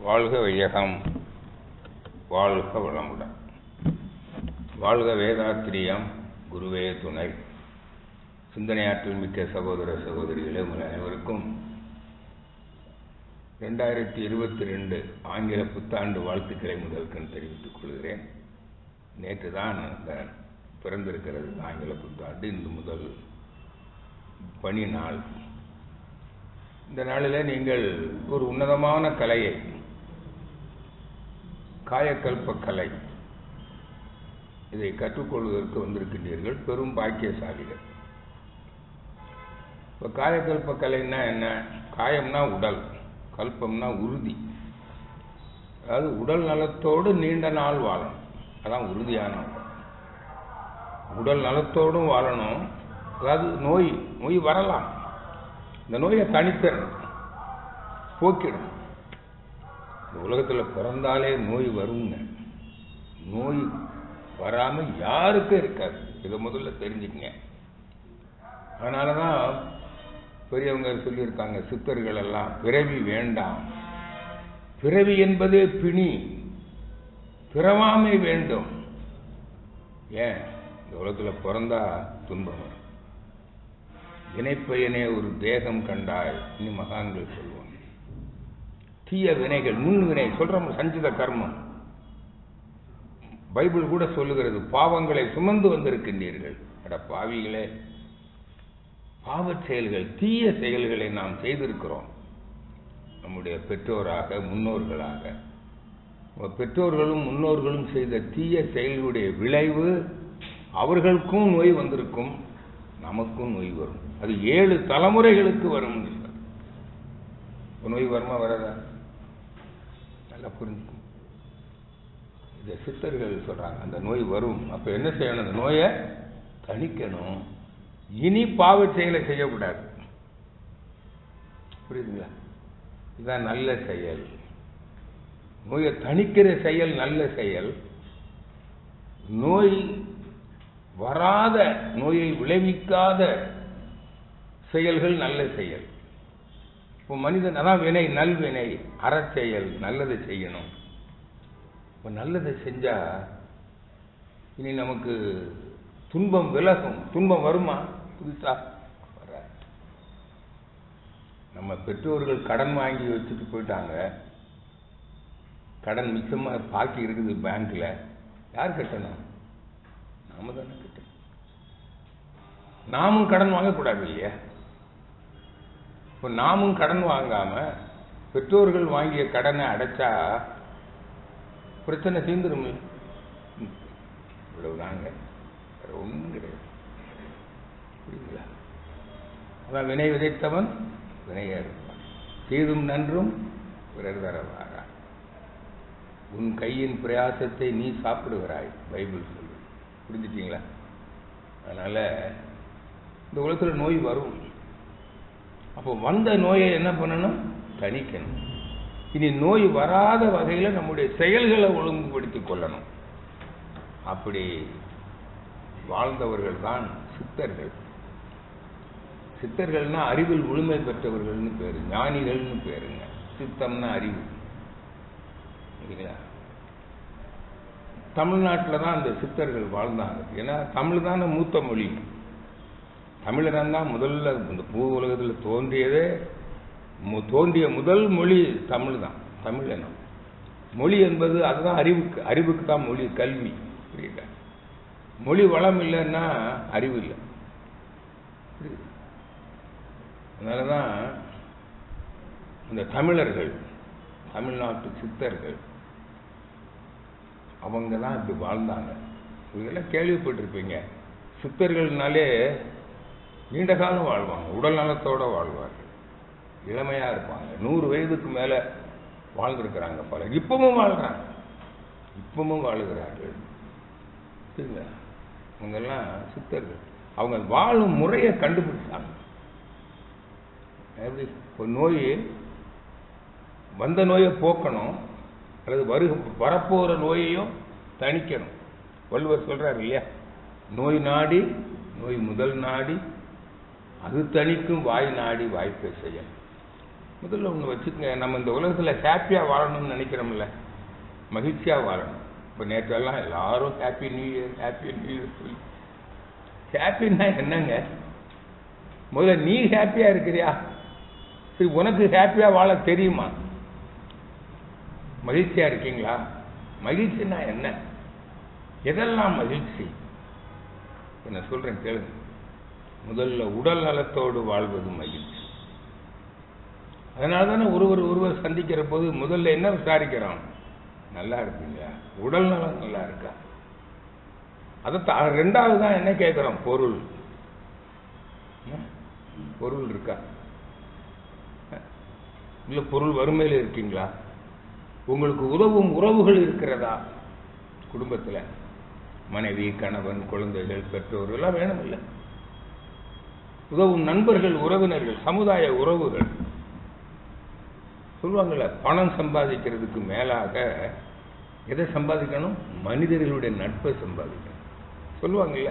வாழ்க வையகம், வாழ்க வளமுடன். வாழ்க வேதாத்திரியம், குருவே துணை. சிந்தனையாற்றல் மிக்க சகோதர சகோதரிகளே, உங்கள் அனைவருக்கும் 2022 ஆங்கில புத்தாண்டு வாழ்த்துக்களை முதல்கண் தெரிவித்துக் கொள்கிறேன். நேற்று தான் பிறந்திருக்கிறது ஆங்கில புத்தாண்டு. இன்று முதல் பணி நாள். இந்த நாளில் நீங்கள் ஒரு உன்னதமான கலையை, காயக்கல்ப கலை, இதை கற்றுக்கொள்வதற்கு வந்திருக்கின்றீர்கள். பெரும் பாக்கியசாலிகள். இப்போ காயக்கல்ப கலைன்னா என்ன? காயம்னா உடல், கல்பம்னா உறுதி. அதாவது உடல் நலத்தோடு நீண்ட நாள் வாழணும். அதான் உறுதியான உடல் நலத்தோடும் வாழணும். அதாவது நோய் வரலாம், இந்த நோயை தனித்தரணும், போக்கிடணும். இந்த உலகத்தில் பிறந்தாலே நோய் வருங்க. நோய் வராமல் யாருக்கும் இருக்காது. இதை முதல்ல தெரிஞ்சுக்கங்க. அதனால தான் பெரியவங்க சொல்லியிருக்காங்க, சித்தர்கள் எல்லாம், பிறவி வேண்டாம், பிறவி என்பதே பிணி, பிறவாமை வேண்டும். ஏன்? இந்த உலகத்தில் பிறந்தா துன்பம் வரும். வினைப்பயனே ஒரு தேகம் கண்டாய், இனி மகான்கள் சொல்லுவாங்க. தீய வினைகள், முன்வினை சொல்றோம், சஞ்சித கர்மம். பைபிள் கூட சொல்லுகிறது, பாவங்களை சுமந்து வந்திருக்கின்றீர்கள். அட பாவிகளே, பாவச் செயல்கள், தீய செயல்களை நாம் செய்திருக்கிறோம். நம்முடைய பெற்றோராக, முன்னோர்களாக, பெற்றோர்களும் முன்னோர்களும் செய்த தீய செயல்களுடைய விளைவு அவர்களுக்கும் நோய் வந்திருக்கும், நமக்கும் நோய் வரும். அது 7 தலைமுறைகளுக்கு வரும். நோய் வருமா வராதா? நல்லா புரிஞ்சுக்கும். இதை சித்தர்கள் சொல்றாங்க, அந்த நோய் வரும். அப்ப என்ன செய்யணும்? அந்த நோயை தணிக்கணும். இனி பாவ செயலை செய்யக்கூடாது. புரியுதுங்களா? இதுதான் நல்ல செயல். நோயை தணிக்கிற செயல் நல்ல செயல். நோய் வராத, நோயை விளைவிக்காத செயல்கள் நல்ல செயல். இப்போ மனிதன், அதான் வினை, நல்வினை, அறச்செயல், நல்லதை செய்யணும். இப்போ நல்லதை செஞ்சா இனி நமக்கு துன்பம் விலகும். துன்பம் வருமா? புதுசா வர. நம்ம பெற்றோர்கள் கடன் வாங்கி வச்சுட்டு போயிட்டாங்க. கடன் மிச்சமா பாக்கி இருக்குது பேங்க்ல. யார் கட்டணும்? நாம தானே கட்டணும். நாமும் கடன் வாங்கக்கூடாது இல்லையா? இப்போ நாமும் கடன் வாங்காம பெற்றோர்கள் வாங்கிய கடனை அடைச்சா பிரச்சனை தீர்ந்துடும். இவ்வளவுதாங்க, வேற ஒன்றும் கிடையாது. புரியுங்களா? அதான் வினை விதைத்தவன் வினையா இருப்பான், தீதும் நன்றும் பிறர் தர வாரா. உன் கையின் பிரயாசத்தை நீ சாப்பிடுகிறாய், பைபிள் சொல்லு. புரிஞ்சுட்டீங்களா? அதனால இந்த உலகத்தில் நோய் வரும். அப்போ வந்த நோயை என்ன பண்ணணும்? தணிக்கணும். இனி நோய் வராத வகையில் நம்முடைய செயல்களை ஒழுங்குபடுத்திக் கொள்ளணும். அப்படி வாழ்ந்தவர்கள் தான் சித்தர்கள். சித்தர்கள்னா அறிவில் முழுமை பெற்றவர்கள்னு பேரு, ஞானிகள்னு பேருங்க. சித்தம்னா அறிவு. இல்லைங்களா? தமிழ்நாட்டில் தான் அந்த சித்தர்கள் வாழ்ந்தாங்க. ஏன்னா தமிழ் தானே மூத்த மொழி. தமிழன் தான் முதல்ல இந்த பூ உலகத்தில் தோன்றிய முதல் மொழி தமிழ் தான். தமிழ் எண்ணம் மொழி என்பது அதுதான் அறிவுக்கு தான் மொழி, கல்வி. புரியுதா? மொழி வளம் இல்லைன்னா அறிவு இல்லை. அதனாலதான் இந்த தமிழர்கள், தமிழ்நாட்டு சித்தர்கள், அவங்க தான் இப்படி வாழ்ந்தாங்க. இதெல்லாம் கேள்விப்பட்டிருப்பீங்க. சித்தர்கள்னாலே நீண்ட காலம் வாழ்வாங்க, உடல் நலத்தோட வாழ்வார்கள், இளமையா இருப்பாங்க. 100 வயதுக்கு மேல வாழ்ந்திருக்கிறாங்க பலர். இப்பவும் வாழ்றாங்க, இப்பவும் வாழுகிறார்கள். சரிங்களா? இவங்கெல்லாம் சித்தர்கள். அவங்க வாழும் முறையை கண்டுபிடிச்சாங்க. எப்படி? இப்போ நோய் வந்த நோயை போக்கணும், அல்லது வரப்போற நோயையும் தணிக்கணும். வள்ளுவர் சொல்றாரு இல்லையா? நோய் நாடி, நோய் முதல் நாடி, அது தணிக்கும் வாய் நாடி வாய்ப்பை செய்யணும். முதல்ல ஒன்று வச்சுக்கோங்க, நம்ம இந்த உலகத்தில் ஹாப்பியாக வாழணும்னு நினைக்கிறோம்ல, மகிழ்ச்சியாக வாழணும். இப்போ நேற்றெல்லாம் எல்லாரும் happy new year happy new year சொல்லி, ஹாப்பின்னா என்னங்க? முதல்ல நீ ஹாப்பியாக இருக்கிறியா? சரி, உனக்கு ஹாப்பியாக வாழ தெரியுமா? மகிழ்ச்சியாக இருக்கீங்களா? மகிழ்ச்சின்னா என்ன? எதெல்லாம் மகிழ்ச்சி? என்ன சொல்றேன் கேளுங்க. முதல்ல உடல் நலத்தோடு வாழ்வது மகிழ்ச்சி. அதனால தானே ஒருவர் சந்திக்கிற போது முதல்ல என்ன விசாரிக்கிறோம்? நல்லா இருக்குங்க, உடல் நலம் நல்லா இருக்கா? அதை ரெண்டாவது தான் என்ன கேட்கிறோம்? பொருள். பொருள் இருக்கா? இல்ல பொருள் வறுமையில் இருக்கீங்களா? உங்களுக்கு உதவும் உறவுகள் இருக்கிறதா? குடும்பத்தில் மனைவி, கணவன், குழந்தைகள், பெற்றோர்கள் எல்லாம் வேணும் இல்லை? உதவும் நண்பர்கள், உறவினர்கள், சமுதாய உறவுகள். சொல்லுவாங்கல்ல, பணம் சம்பாதிக்கிறதுக்கு மேலாக எதை சம்பாதிக்கணும்? மனிதர்களுடைய நட்பை சம்பாதிக்கணும். சொல்லுவாங்கல்ல,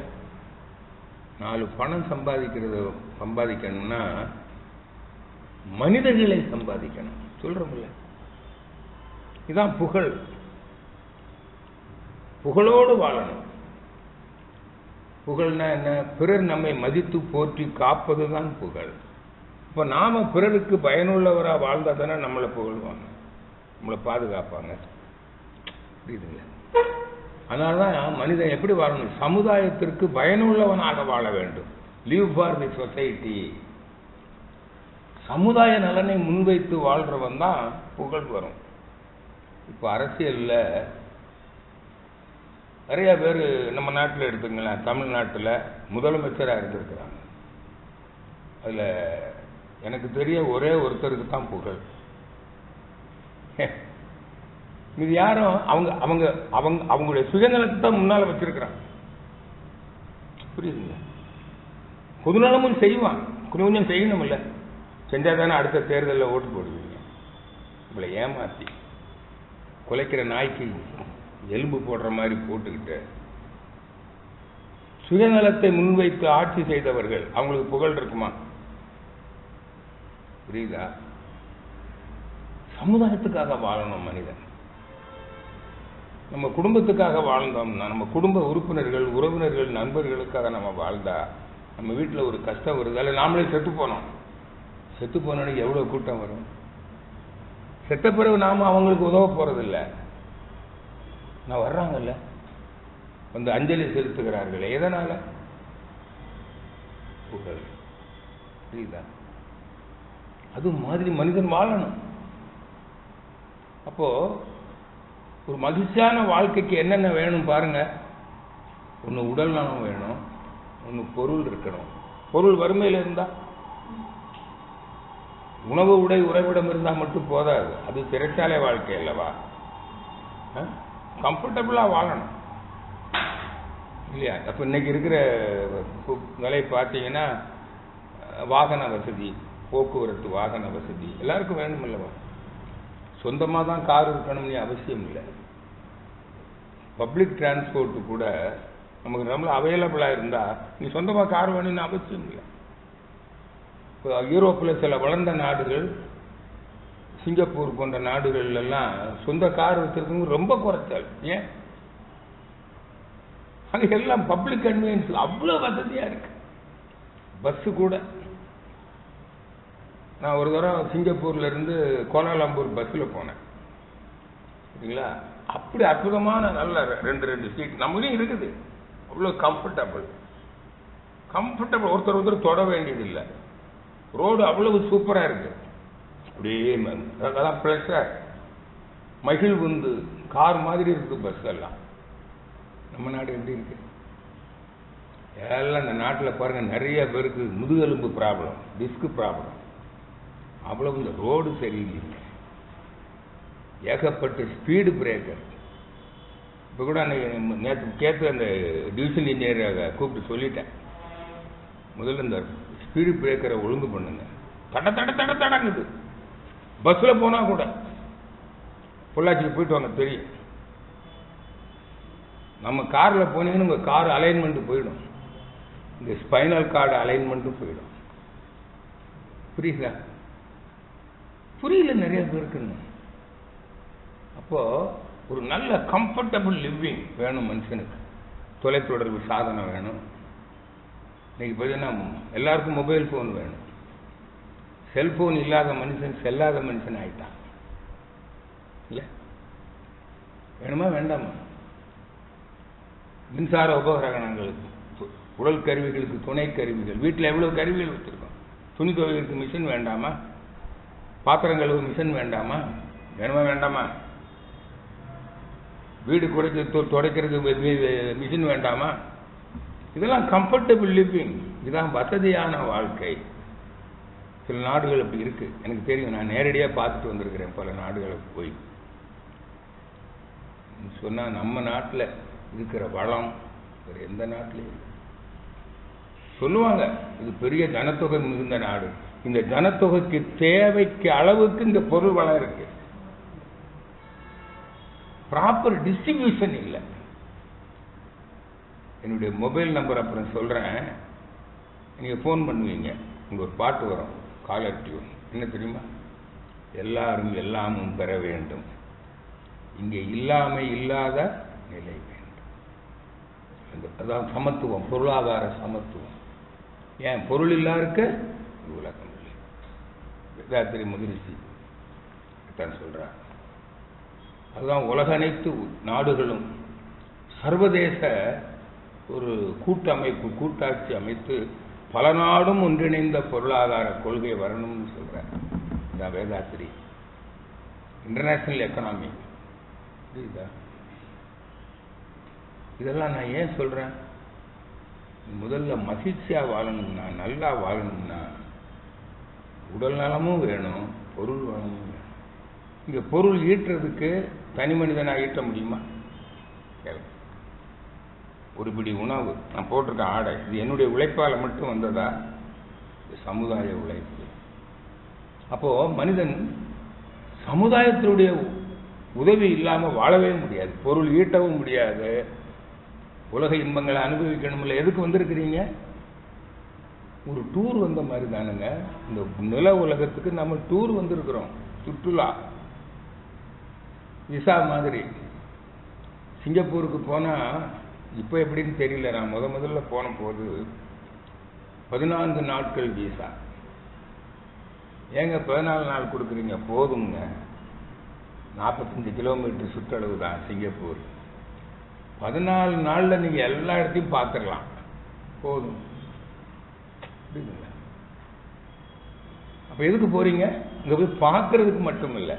4 பணம் சம்பாதிக்கணும்னா மனிதர்களை சம்பாதிக்கணும். சொல்றோம்ல, இதான் புகழ். புகழோடு வாழணும். புகழ்னா என்ன? பிறர் நம்மை மதித்து போற்றி காப்பதுதான் புகழ். இப்போ நாம பிறருக்கு பயனுள்ளவரா வாழ்ந்தா தானே நம்மளை புகழ்வாங்க, நம்மளை பாதுகாப்பாங்க. புரியுதுங்களா? அதனாலதான் மனிதன் எப்படி வாழணும்? சமுதாயத்திற்கு பயனுள்ளவனாக வாழ வேண்டும். Live for the society. சமுதாய நலனை முன்வைத்து வாழ்றவன் தான் புகழ் வரும். இப்போ அரசியல்ல நிறைய பேர் நம்ம நாட்டில் எடுத்துங்களேன், தமிழ்நாட்டில் முதலமைச்சராக இருந்திருக்கிறாங்க. அதில் எனக்கு தெரிய ஒரே ஒருத்தருக்கு தான் புகழ். இது யாரும் அவங்க அவங்க அவங்க அவங்களுடைய சுயநலத்தை தான் முன்னால் வச்சிருக்கிறாங்க. புரியுதுங்க? பொதுநலமும் செய்வான், கொஞ்சம் செய்யணும் இல்லை? செஞ்சால் தானே அடுத்த தேர்தலில் ஓட்டு போடுவீங்க. இவளை ஏமாற்றி குலைக்கிற நாய்க்கு எலும்பு போடுற மாதிரி போட்டுக்கிட்டு சுயநலத்தை முன்வைத்து ஆட்சி செய்தவர்கள், அவங்களுக்கு புகழ் இருக்குமா? புரியுதா? சமுதாயத்துக்காக வாழணும் மனிதன். நம்ம குடும்பத்துக்காக வாழ்ந்தோம்னா, நம்ம குடும்ப உறுப்பினர்கள், உறவினர்கள், நண்பர்களுக்காக நம்ம வாழ்ந்தா, நம்ம வீட்டில் ஒரு கஷ்டம் வருது, அதில் நாமளே செத்து போனோம். செத்து போனோன்னு எவ்வளோ கூட்டம் வரும்? செத்த பிறகு நாம அவங்களுக்கு உதவ போறதில்லை. நான் வர்றாங்கல்ல, வந்து அஞ்சலி செலுத்துகிறார்கள். எதனால? புகழ். புரியுதா? அது மாதிரி மனிதன் வாழணும். அப்போ ஒரு மகிழ்ச்சியான வாழ்க்கைக்கு என்னென்ன வேணும் பாருங்க. ஒன்று உடல் நலம் வேணும், ஒன்று பொருள் இருக்கணும். பொருள் வறுமையில் இருந்தா, உணவு, உடை, உறைவிடம் இருந்தால் மட்டும் போதாது. அது சிறைச்சாலை வாழ்க்கை அல்லவா? கம்ஃபர்டபுளா வாழணும் இல்லையா? அப்போ இன்னைக்கு இருக்கிற நிலை பார்த்தீங்கன்னா, வாகன வசதி, போக்குவரத்து வாகன வசதி எல்லாருக்கும் வேணும் இல்லவா? சொந்தமாக தான் கார் இருக்கணும்னு அவசியம் இல்லை. பப்ளிக் டிரான்ஸ்போர்ட்டு கூட நமக்கு ரொம்ப அவைலபிளாக இருந்தால் நீ சொந்தமாக கார் வேணும்னு அவசியம் இல்லை. இப்போ யூரோப்பில் சில வளர்ந்த நாடுகள், சிங்கப்பூர் போன்ற நாடுகள்லாம் சொந்த கார் வச்சிருக்கவங்க ரொம்ப குறைச்சல். ஏன்? அங்கே எல்லாம் பப்ளிக் கன்வீனியன்ஸ் அவ்வளோ வசதியாக இருக்கு. பஸ்ஸு கூட, நான் ஒரு தடவை சிங்கப்பூர்ல இருந்து கோலாலம்பூர் பஸ்ஸில் போனேன். சரிங்களா? அப்படி அற்புதமான நல்ல 2 சீட் நம்மளையும் இருக்குது. அவ்வளோ கம்ஃபர்டபுள். ஒருத்தர் தொட வேண்டியதில்லை. ரோடு அவ்வளவு சூப்பராக இருக்கு. அப்படியே அதெல்லாம் ப்ரெஷர் மகிழ்வுந்து கார் மாதிரி இருக்கு பஸ் எல்லாம். நம்ம நாடு எப்படி இருக்கு? எல்லாம் இந்த நாட்டில் பாருங்க, நிறைய பேருக்கு முதுகெலும்பு ப்ராப்ளம், டிஸ்க் ப்ராப்ளம். அவ்வளவு இந்த ரோடு சரியில்லை. ஏகப்பட்ட ஸ்பீடு பிரேக்கர். இப்போ கூட நேற்று கேட்டு அந்த டிவிஷன் இன்ஜினியரை கூப்பிட்டு சொல்லிட்டேன், முதல்ல இந்த ஸ்பீடு பிரேக்கரை ஒழுங்கு பண்ணுங்க. தடங்குது. பஸ்ஸில் போனால் கூட பொள்ளாச்சிக்கு போயிட்டு வாங்க தெரியும். நம்ம காரில் போனீங்கன்னு உங்கள் கார் அலைன்மெண்ட்டு போயிடும், இந்த ஸ்பைனல் கார்டு அலைன்மெண்ட்டும் போயிடும். புரியுதா? புரியல நிறைய பேருக்குன்னு. அப்போ ஒரு நல்ல கம்ஃபர்டபுள் லிவிங் வேணும் மனுஷனுக்கு. தொலைத்தொடர்பு சாதனம் வேணும். இன்னைக்கு பார்த்தீங்கன்னா எல்லாருக்கும் மொபைல் ஃபோன் வேணும். செல்போன் இல்லாத மனுஷன் செல்லாத மனுஷன் ஆயிட்டான். இல்லை வேணுமா வேண்டாமா? மின்சார உபகரணங்கள், உடல் கருவிகளுக்கு துணை கருவிகள், வீட்டில் எவ்வளவு கருவிகள் வச்சிருக்கோம். துணி துவைக்கிறதுக்கு மிஷின் வேண்டாமா? பாத்திரம் கழுவு மிஷின் வேண்டாமா? வேணுமா வேண்டாமா? வீடு துடைக்கிறது மிஷின் வேண்டாமா? இதெல்லாம் கம்ஃபர்டபுள் லிவிங், இதுதான் வசதியான வாழ்க்கை. சில நாடுகள் அப்படி இருக்கு, எனக்கு தெரியும். நான் நேரடியாக பார்த்துட்டு வந்திருக்கிறேன் பல நாடுகளுக்கு போய். சொன்னா நம்ம நாட்டில் இருக்கிற வளம் வேறு எந்த நாட்டிலையும் சொல்லுவாங்க. இது பெரிய ஜனத்தொகை மிகுந்த நாடு. இந்த ஜனத்தொகைக்கு தேவைக்கு அளவுக்கு இந்த பொருள் வளம் இருக்கு. ப்ராப்பர் டிஸ்ட்ரிபியூஷன் இல்லை. என்னுடைய மொபைல் நம்பர் அப்புறம் சொல்றேன், நீங்க போன் பண்ணுவீங்க. உங்க ஒரு பாட்டு வரும், காலர் டியூன். என்ன தெரியுமா? எல்லாரும் எல்லாமும் பெற வேண்டும், இங்கே இல்லாமை இல்லாத நிலை வேண்டும். அதான் சமத்துவம், பொருளாதார சமத்துவம். ஏன் பொருள் இல்லாருக்கு உலகம் இல்லை. வேதாத்திரி மகரிஷி தான் சொல்றார். அதுதான் உலக அனைத்து நாடுகளும் சர்வதேச ஒரு கூட்டமைப்பு, கூட்டாட்சி அமைத்து பல நாடும் ஒன்றிணைந்த பொருளாதார கொள்கை வரணும்னு சொல்றார். இதான் வேதாத்திரி இன்டர்நேஷனல் எக்கனாமி. இதெல்லாம் நான் ஏன் சொல்றேன்? முதல்ல மகிழ்ச்சியா வாழணும்னா, நல்லா வாழணும்னா உடல் நலமும் வேணும், பொருள் வளமும் வேணும். இங்க பொருள் ஈட்டுறதுக்கு தனி மனிதனா ஈட்ட முடியுமா? ஒரு பிடி உணவு, நான் போட்டிருக்க ஆடை, இது என்னுடைய உழைப்பால மட்டும் வந்ததா? சமுதாய உழைப்பு. அப்போ மனிதன் சமுதாயத்தினுடைய உதவி இல்லாம வாழவே முடியாது, பொருள் ஈட்டவும் முடியாது, உலக இன்பங்களை அனுபவிக்கணும்ல. எதுக்கு வந்திருக்கிறீங்க? ஒரு டூர் வந்த மாதிரி தானுங்க. இந்த நில உலகத்துக்கு நம்ம டூர் வந்திருக்கிறோம், சுற்றுலா விசா மாதிரி. சிங்கப்பூருக்கு போனா இப்போ எப்படின்னு தெரியல. நான் முதல்ல போன போது 14 நாட்கள் விசா. ஏங்க 14 நாள் கொடுக்குறீங்க? போதுங்க, 45 கிலோமீட்டர் சுற்றளவு தான் சிங்கப்பூர். 14 நாள்ல நீங்க எல்லா இடத்தையும் பார்த்துடலாம், போதும். அப்ப எதுக்கு போறீங்க? இங்க போய் பார்க்கறதுக்கு மட்டும் இல்லை,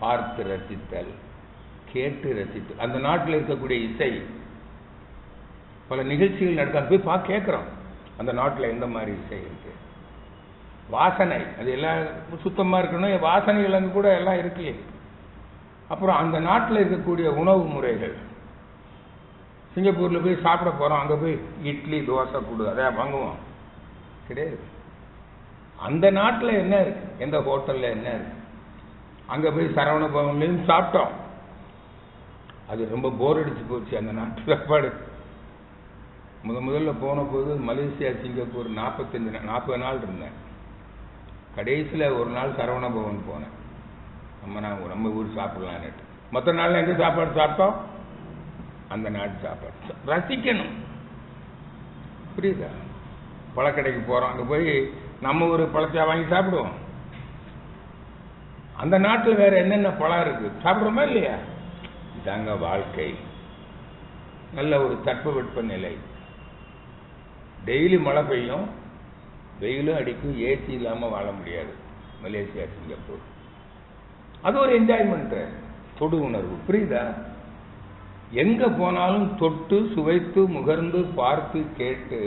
பார்த்து ரசித்தல், கேட்டு ரசித்தல். அந்த நாட்டில் இருக்கக்கூடிய இசை, பல நிகழ்ச்சிகள் நடக்க போய் கேட்கிறோம். அந்த நாட்டில் எந்த மாதிரி இசை இருக்கு, வாசனை, அது எல்லாம் சுத்தமா இருக்கணும், வாசனைகள் அங்கே கூட எல்லாம் இருக்கு. அப்புறம் அந்த நாட்டில் இருக்கக்கூடிய உணவு முறைகள். சிங்கப்பூர்ல போய் சாப்பிட போறோம், அங்க போய் இட்லி தோசை கொடு, அதை வாங்குவோம்? கிடையாது. அந்த நாட்டில் என்ன இருக்கு, எந்த ஹோட்டல்ல என்ன இருக்கு, அங்க போய் சரவண பவன்லையும் சாப்பிட்டோம். அது ரொம்ப போர் அடிச்சு போச்சு அந்த நாட்டு சாப்பாடு. முதல்ல போன போது மலேசியா சிங்கப்பூர் 40 நாள் இருந்தேன். கடைசியில் ஒரு நாள் சரவண பவன் போனேன். நம்ம ஊர் சாப்பிடலான்னு. மற்ற நாள் எங்க சாப்பாடு சாப்பிட்டோம்? அந்த நாட்டு சாப்பாடு ரசிக்கணும். புரியுதா? பழக்கடைக்கு போறோம், அங்க போய் நம்ம ஒரு பழத்தையா வாங்கி சாப்பிடுவோம். அந்த நாட்டில் வேற என்னென்ன பழம் இருக்கு சாப்பிடுறோமா இல்லையா? இதாங்க வாழ்க்கை. நல்ல ஒரு தட்பவெட்ப நிலை. டெய்லி மழை பெய்யும், வெயிலும் அடிக்கும், ஏசி இல்லாம வாழ முடியாது. மலேசியா சிங்கப்பூர் அது ஒரு என்ஜாய்மெண்ட், தொடு உணர்வு. புரியுதா? எங்க போனாலும் தொட்டு சுவைத்து முகர்ந்து பார்த்து கேட்டு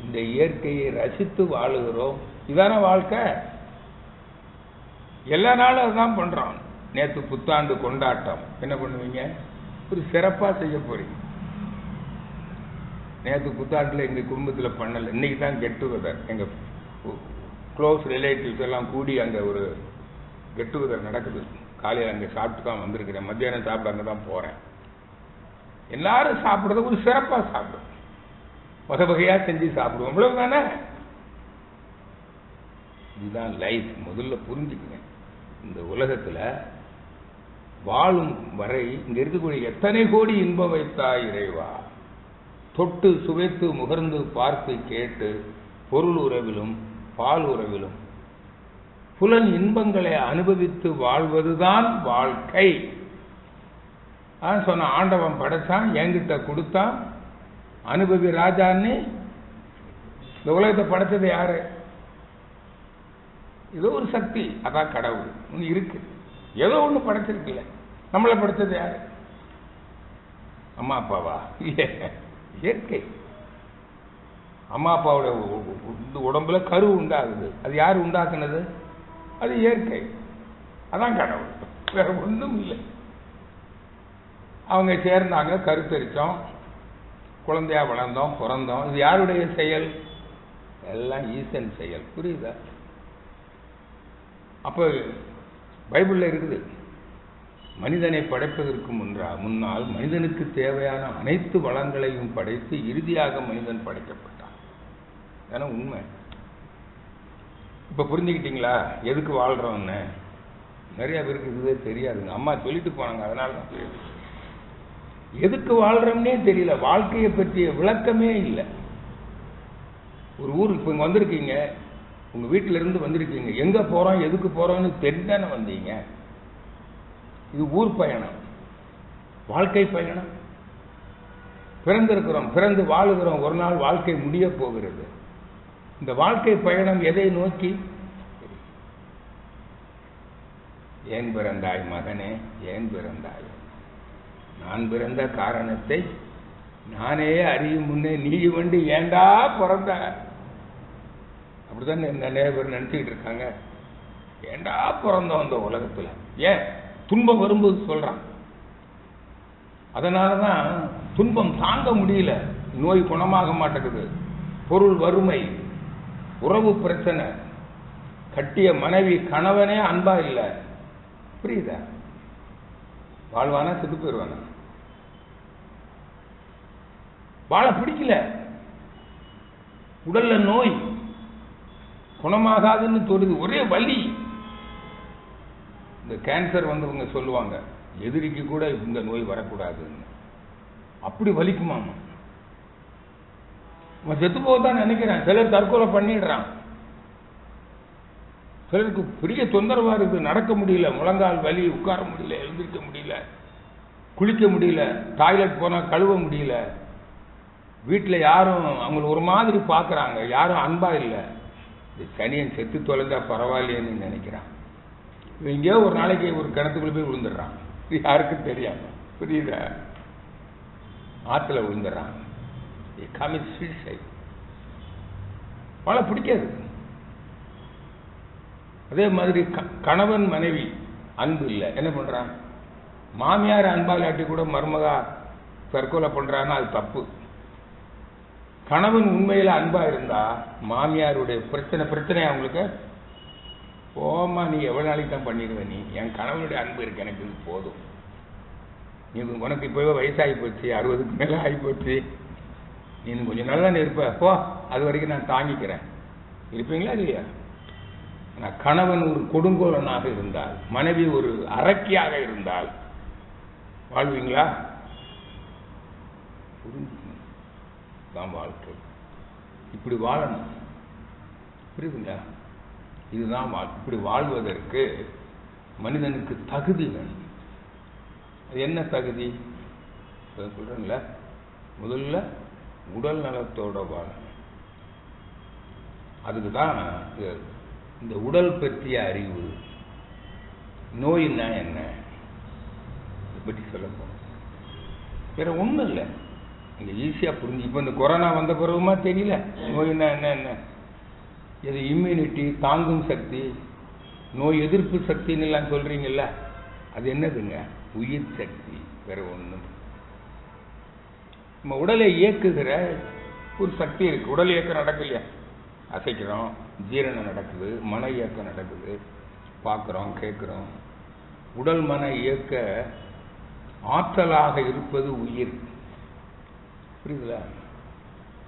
இந்த இயற்கையை ரசித்து வாழுகிறோம். இதான வாழ்க்கை. எல்லா நாளும் அதுதான் பண்றோம். நேற்று புத்தாண்டு கொண்டாட்டம், என்ன பண்ணுவீங்க? ஒரு சிறப்பா செய்ய போறீங்க. நேற்று புத்தாண்டுல எங்க குடும்பத்தில் பண்ணல, இன்னைக்கு தான் கெட் டுகெதர். எங்க க்ளோஸ் ரிலேட்டிவ்ஸ் எல்லாம் கூடி அங்க ஒரு கெட் டுகெதர் நடக்குது. காலையில் அங்க சாப்பிட்டு தான் வந்திருக்கிறேன், மத்தியானம் சாப்பிட அங்கே தான் போறேன். எல்லாரும் சாப்பிடுறது ஒரு சிறப்பா சாப்பிடும், வகை வகையா செஞ்சு சாப்பிடுவோம், அவ்வளவு தானே. இதுதான் லைஃப். முதல்ல புரிஞ்சுக்கங்க. இந்த உலகத்துல வாழும் வரை இங்க இருக்கக்கூடிய எத்தனை கோடி இன்பம் வைத்தாய் இறைவா. தொட்டு சுவைத்து முகர்ந்து பார்த்து கேட்டு பொருள் உறவிலும் பால் உறவிலும் புலன் இன்பங்களை அனுபவித்து வாழ்வதுதான் வாழ்க்கை. சொன்ன ஆண்டவன் படைச்சான், என்கிட்ட கொடுத்தான், அனுபவி ராஜான்னு. இந்த உலகத்தை படைச்சது யாரு? ஏதோ ஒரு சக்தி, அதான் கடவுள் ஒன்று இருக்கு. ஏதோ ஒன்று படைச்சிருக்குல்ல. நம்மளை படைச்சது யாரு? அம்மா அப்பாவா? இயற்கை. அம்மா அப்பாவோட உடம்புல கரு உண்டாகுது, அது யாரு உண்டாக்குனது? அது இயற்கை. அதான் கடவுள், வேற ஒன்றும் இல்லை. அவங்க சேர்ந்தாங்க, கருத்தரிச்சோம், குழந்தையா வளர்ந்தோம், பிறந்தோம். இது யாருடைய செயல்? எல்லாம் ஈசன் செயல். புரியுதா? அப்போ பைபிள்ல இருக்குது, மனிதனை படைப்பதற்கு முன்னால் மனிதனுக்கு தேவையான அனைத்து வளங்களையும் படைத்து இறுதியாக மனிதன் படைக்கப்பட்டான். ஏன்னா உண்மை. இப்ப புரிஞ்சுக்கிட்டீங்களா எதுக்கு வாழ்றோம்னு? நிறைய பேருக்கு இதுவே தெரியாதுங்க. அம்மா சொல்லிட்டு போனாங்க, அதனால தான் தெரியுது. எதுக்கு வாழ்றோம்னே தெரியல, வாழ்க்கையை பற்றிய விளக்கமே இல்லை. ஒரு ஊருக்கு இப்ப இங்க வந்திருக்கீங்க, உங்க வீட்டில இருந்து வந்திருக்கீங்க, எங்க போறோம் எதுக்கு போறோம்னு தெரிஞ்சானே வந்தீங்க. இது ஊர் பயணம், வாழ்க்கை பயணம். பிறந்திருக்கிறோம், பிறந்து வாழுகிறோம், ஒரு நாள் வாழ்க்கை முடிய போகிறது. இந்த வாழ்க்கை பயணம் எதை நோக்கி? ஏன் பிறந்தாய் மகனே, ஏன் பிறந்தாய்? நான் பிறந்த காரணத்தை நானே அறியும் முன்னே நீ வந்து ஏண்டா பிறந்த? அப்படிதான் நிறைய பேர் நினைச்சுக்கிட்டு இருக்காங்க. ஏண்டா பிறந்தோம் அந்த உலகத்துல? ஏன் துன்பம் வரும்போது சொல்றான். அதனாலதான் துன்பம் தாங்க முடியல, நோய் குணமாக மாட்டேங்குது, பொருள் வறுமை, உறவு பிரச்சனை, கட்டிய மனைவி கணவனே அன்பா இல்லை. புரியுதா? வாழ்வானா செத்து போயிடுவானா? வாழ பிடிக்கல, உடல்ல நோய் குணமாகாதுன்னு தோணுது, ஒரே வலி. இந்த கேன்சர் வந்தவங்க சொல்லுவாங்க, எதிரிக்கு கூட இந்த நோய் வரக்கூடாதுன்னு. அப்படி வலிக்குமா? செத்து போதான் நினைக்கிறேன். சிலர் தற்கொலை பண்ணிடுறான். சிலருக்கு பெரிய தொந்தரவா இருக்கு, நடக்க முடியல, முழங்கால் வலி, உட்கார முடியல, எழுந்திருக்க முடியல, குளிக்க முடியல, டாய்லெட் போனா கழுவ முடியல, வீட்டில் யாரும் அவங்களை ஒரு மாதிரி பார்க்குறாங்க, யாரும் அன்பா இல்லை. இந்த சனியன் செத்து தொலைந்தா பரவாயில்லைன்னு நினைக்கிறான். எங்கேயோ ஒரு நாளைக்கு ஒரு கிணத்துக்குள்ள போய் விழுந்துடுறான், யாருக்கும் தெரியாம. புரியுதா? ஆற்றுல விழுந்துடுறான். வாழ பிடிக்காது. அதே மாதிரி கணவன் மனைவி அன்பு இல்லை, என்ன பண்றான்? மாமியார் அன்பா இல்லாட்டி கூட மருமகா தற்கொலை பண்றான்னா அது தப்பு. கணவன் உண்மையில அன்பா இருந்தா மாமியாருடைய பிரச்சனை அவங்களுக்கு போமா, நீ எவ்வளவு நாளைக்கு தான் பண்ணிடுவ, நீ என் கணவனுடைய அன்பு இருக்கு, எனக்கு இது போதும், நீ உனக்கு இப்பவே வயசாகி போச்சு, 60க்கு மேல ஆகி போச்சு, நீ கொஞ்சம் நல்லா இருப்ப போ, அது வரைக்கும் நான் தாங்கிக்கிறேன். இருப்பீங்களா இல்லையா? கணவன் ஒரு கொடுங்கோலனாக இருந்தால், மனைவி ஒரு அரக்கியாக இருந்தால் வாழ்வீங்களா? தான் வாழ்க்கை. இப்படி வாழணும். புரியுதுங்களா? இதுதான் இப்படி வாழ்வதற்கு மனிதனுக்கு தகுதி வேணும். அது என்ன தகுதி சொல்றேன்ல? முதல்ல உடல் நலத்தோட வாழணும். அதுக்குதான் இந்த உடல் பற்றிய அறிவு, நோயின்னா என்ன பற்றி சொல்ல போறோம். வேற ஒண்ணும் இல்லை, நீங்க ஈஸியா புரிஞ்சு. இப்ப இந்த கொரோனா வந்த பிறகுமா தெரியல நோயின்னா என்ன. இது இம்யூனிட்டி, தாங்கும் சக்தி, நோய் எதிர்ப்பு சக்தின்னு எல்லாம் சொல்றீங்கல்ல, அது என்னதுங்க? உயிர் சக்தி, வேற ஒண்ணும். நம்ம உடலை இயக்குகிற ஒரு சக்தி இருக்கு. உடல் இயக்கம் நடக்கலையா? அசைக்கிறோம், ஜீரணம் நடக்குது, மன இயக்கம் நடக்குது, பார்க்கிறோம், கேட்கிறோம். உடல் மன இயக்க ஆற்றலாக இருப்பது உயிர். புரியுதுல?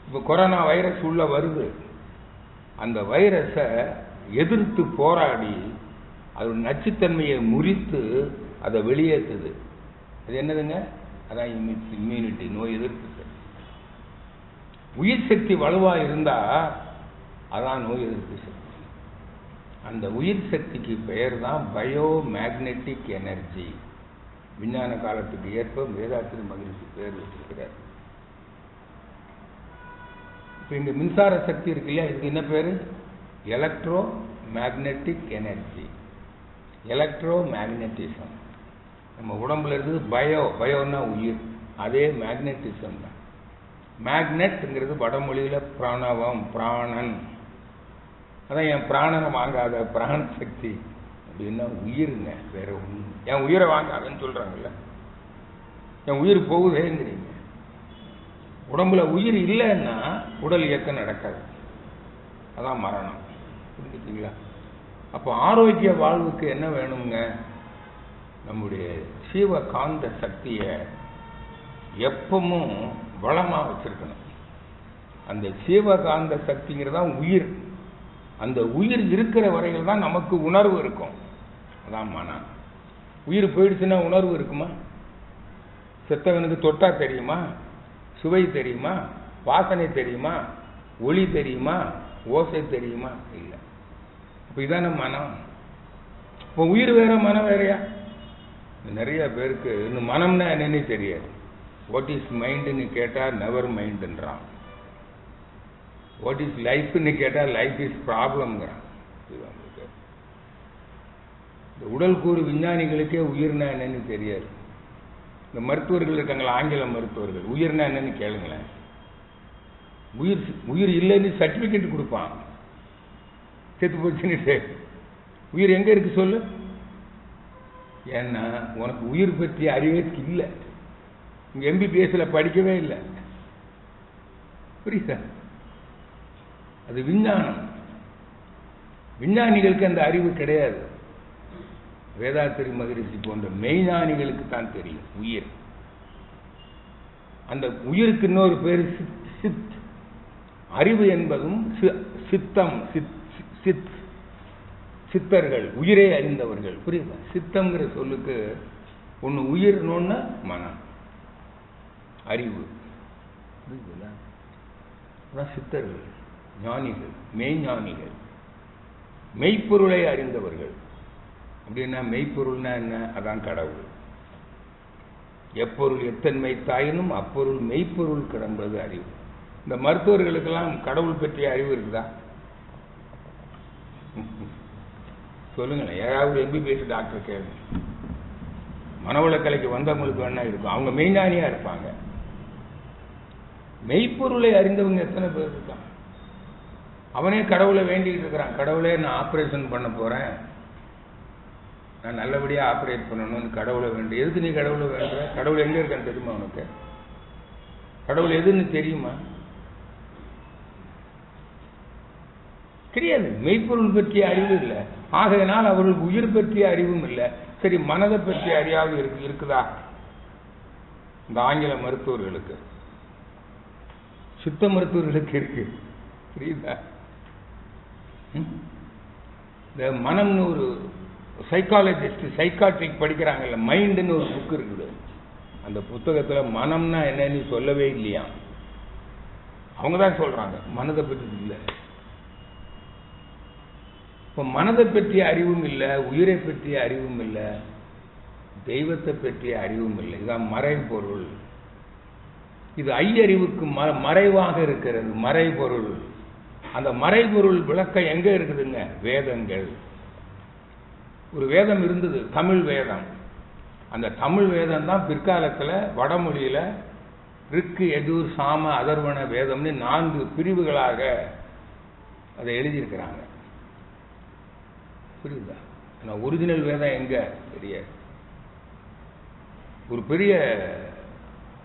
இப்ப கொரோனா வைரஸ் உள்ள வருது. அந்த வைரஸை எதிர்த்து போராடி அதோட நச்சுத்தன்மையை முறித்து அதை வெளியேற்றுது. அது என்னதுங்க? அதான் இம்யூனிட்டி, நோய் எதிர்ப்பு சக்தி. உயிர் சக்தி வலுவா இருந்தா அதான் நோய் எதிர்ப்பு சக்தி. அந்த உயிர் சக்திக்கு பெயர் தான் பயோ மேக்னெட்டிக் எனர்ஜி. விஞ்ஞான காலத்துக்கு ஏற்ப வேதாத்திரி மகிழ்ச்சி பேர் வச்சிருக்கிறார். இப்போ இங்க மின்சார சக்தி இருக்கு இல்லையா, இதுக்கு என்ன பேரு? Electro magnetic energy, electro magnetism. நம்ம உடம்புல இருக்குது பயோன்னா உயிர், அதே மேக்னட்டிசம் தான். மேக்னெட்ங்கிறது வடமொழியில பிராணவம், பிராணன். அதான் என் பிராணனை வாங்காத பிராண சக்தி அப்படின்னா உயிருங்க, வேற ஒண்ணு. என் உயிரை வாங்காதன்னு சொல்றாங்கல்ல, என் உயிர் போகுதேங்கிறீங்க. உடம்புல உயிர் இல்லைன்னா உடல் இயக்கம் நடக்காது, அதான் மரணம். புரிஞ்சுக்கிங்களா? அப்போ ஆரோக்கிய வாழ்வுக்கு என்ன வேணுங்க? நம்முடைய சீவகாந்த சக்தியை எப்பவும் வளமா வச்சிருக்கணும். அந்த சீவகாந்த சக்திங்கிறதா உயிர். அந்த உயிர் இருக்கிற வரையில் தான் நமக்கு உணர்வு இருக்கும், அதான் மனம். உயிர் போயிடுச்சுன்னா உணர்வு இருக்குமா? செத்தவனுக்கு தொட்டா தெரியுமா? சுவை தெரியுமா? வாசனை தெரியுமா? ஒளி தெரியுமா? ஓசை தெரியுமா? இல்லை. அப்போ இதான மனம். இப்போ உயிர் வேற மனம் வேறையா? நிறைய பேருக்கு இன்னும் மனம்னா என்னன்னு தெரியாது. வாட் இஸ் மைண்டுன்னு கேட்டால் நெவர் மைண்டுன்றான். வாட் இஸ் லைஃப்னு கேட்டால் லைஃப் இஸ் ப்ராப்ளம்ங்கிறான். இந்த உடல் கூறு விஞ்ஞானிகளுக்கே உயிர்னா என்னன்னு தெரியாது. இந்த மருத்துவர்கள் இருக்காங்களா, ஆங்கில மருத்துவர்கள், உயிர்னா என்னன்னு கேளுங்களேன். உயிர் இல்லைன்னு சர்டிபிகேட் கொடுப்பான், செத்து போச்சுன்னு. உயிர் எங்க இருக்கு சொல்லு? ஏன்னா உனக்கு உயிர் பற்றிய அறிவே இல்லை. இங்க MBBSல படிக்கவே இல்லை. புரியுதா? அது விஞ்ஞானம். விஞ்ஞானிகளுக்கு அந்த அறிவு கிடையாது. வேதாத்திரி மகரிஷி போன்ற மெய்ஞானிகளுக்கு தான் தெரியும் உயிர். அந்த உயிருக்கு இன்னொரு பேர் சித். அறிவு என்பதும் சித்தம், சித்தர்கள், உயிரை அறிந்தவர்கள். புரியுதா? சித்தம்ங்கிற சொல்லுக்கு ஒன்று உயிர்னு மனம், அறிவு. புரியுதுங்களா? அதான் சித்தர்கள், ஞானிகள், மெய்ஞானிகள், மெய்ப்பொருளை அறிந்தவர்கள். அப்படின்னா மெய்ப்பொருள்னா என்ன? அதான் கடவுள். எப்பொருள் எத்தன்மை தாயினும் அப்பொருள் மெய்ப்பொருள் கிடந்தது அறிவு. இந்த மருத்துவர்களுக்கெல்லாம் கடவுள் பற்றிய அறிவு இருக்குதா? சொல்லுங்களேன். யாராவது MBBS டாக்டர் கேள்வி. மனவளக்கலைக்கு வந்தவங்களுக்கு வேணா இருக்கும், அவங்க மெய்ஞானியா இருப்பாங்க. மெய்ப்பொருளை அறிந்தவங்க எத்தனை பேர் இருக்காங்க? அவனே கடவுளை வேண்டிட்டு இருக்கிறான். கடவுளே நான் ஆப்ரேஷன் பண்ண போறேன், நான் நல்லபடியா ஆப்ரேட் பண்ணணும்னு கடவுளை வேண்டு. எதுக்கு நீ கடவுளை வேண்டுற? கடவுள் எங்க இருக்கான்னு தெரியுமா உனக்கு? கடவுள் எதுன்னு தெரியுமா? தெரியாது. மெய்ப்பொருள் பற்றிய அறிவு இல்லை. ஆகையினால் அவர்களுக்கு உயிர் பற்றிய அறிவும் இல்லை. சரி, மனதை பற்றிய அறியாவது இருக்குதா? இந்த ஆங்கில மருத்துவர்களுக்கு, சித்த மருத்துவர்களுக்கு இருக்கு. புரியுதா? இந்த மனம்னு ஒரு சைக்காலஜிஸ்ட், சைக்காட்ரிக் படிக்கிறாங்கல்ல, மைண்டுன்னு ஒரு புக் இருக்குது. அந்த புத்தகத்துல மனம்னா என்னன்னு சொல்லவே இல்லையா. அவங்க தான் சொல்றாங்க, மனதை பற்றி இல்லை. இப்போ மனதை பற்றிய அறிவும் இல்லை, உயிரை பற்றிய அறிவும் இல்லை, தெய்வத்தை பற்றிய அறிவும் இல்லை. இதுதான் மறைபொருள். இது ஐயறிவுக்கு மறைவாக இருக்கிறது, மறைபொருள். அந்த மறைபொருள் விளக்கம் எங்க இருக்குதுங்க? வேதங்கள். ஒரு வேதம் இருந்தது, தமிழ் வேதம். அந்த தமிழ் வேதம் தான் பிற்காலத்தில் வடமொழியில ரிக்கு, யஜூர், சாம, அதர்வண வேதம்னு 4 பிரிவுகளாக அதை எழுதியிருக்கிறாங்க. புரியுதா? ஆனால் ஒரிஜினல் வேதம் எங்க தெரியாது. ஒரு பெரிய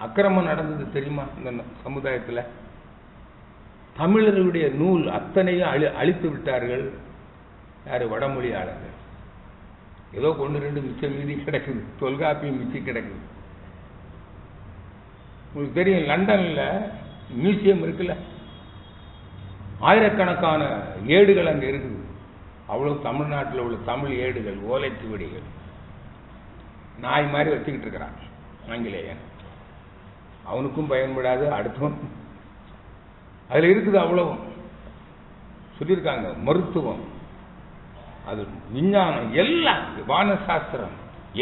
அக்கிரமம் நடந்தது தெரியுமா இந்த சமுதாயத்தில்? தமிழர்களுடைய நூல் அத்தனையும் அழித்து விட்டார்கள். யாரு? வடமொழியாளர்கள். ஏதோ 1-2 மிச்சம் மீதி கிடக்குது, தொல்காப்பியம் மிச்சம் கிடக்குது. உங்களுக்கு தெரியும், லண்டன்ல மியூசியம் இருக்குல்ல, ஆயிரக்கணக்கான ஏடுகள் அங்க இருக்குது. அவ்வளோ தமிழ்நாட்டில் உள்ள தமிழ் ஏடுகள், ஓலைச்சுவடிகள் நாய் மாதிரி வச்சுக்கிட்டு இருக்கிறான் ஆங்கிலேயன். அவனுக்கும் பயன்படாது, அடுத்தவன் அதில் இருக்குது. அவ்வளவும் சொல்லியிருக்காங்க. மருத்துவம், அது விஞ்ஞானம், எல்லாம் வானசாஸ்திரம்,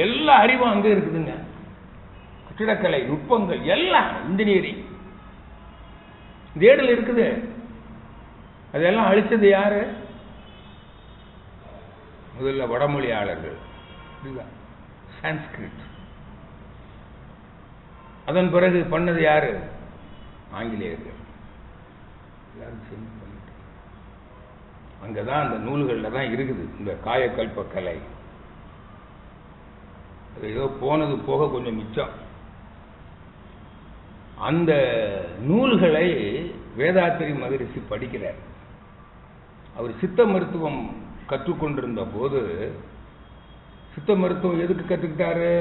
எல்லா அறிவும் அங்கே இருக்குதுங்க. கட்டிடக்கலை நுட்பங்கள் எல்லாம், இன்ஜினியரிங் தேடல் இருக்குது. அதெல்லாம் அழிச்சது யாரு? முதல்ல வடமொழியாளர்கள், சான்ஸ்கிரிட். அதன் பிறகு பண்ணது யாரு? ஆங்கிலேயர்கள். அங்கதான் அந்த நூல்கள்ல தான் இருக்குது இந்த காயக்கல்ப கலை. அது ஏதோ போனது போக கொஞ்சம் மிச்சம். அந்த நூல்களை வேதாத்திரி மகரிஷி படிக்கிறார். அவர் சித்த மருத்துவம் கற்றுக்கொண்டிருந்த போது, சித்த மருத்துவம் எதுக்கு கற்றுக்கிட்டாரு?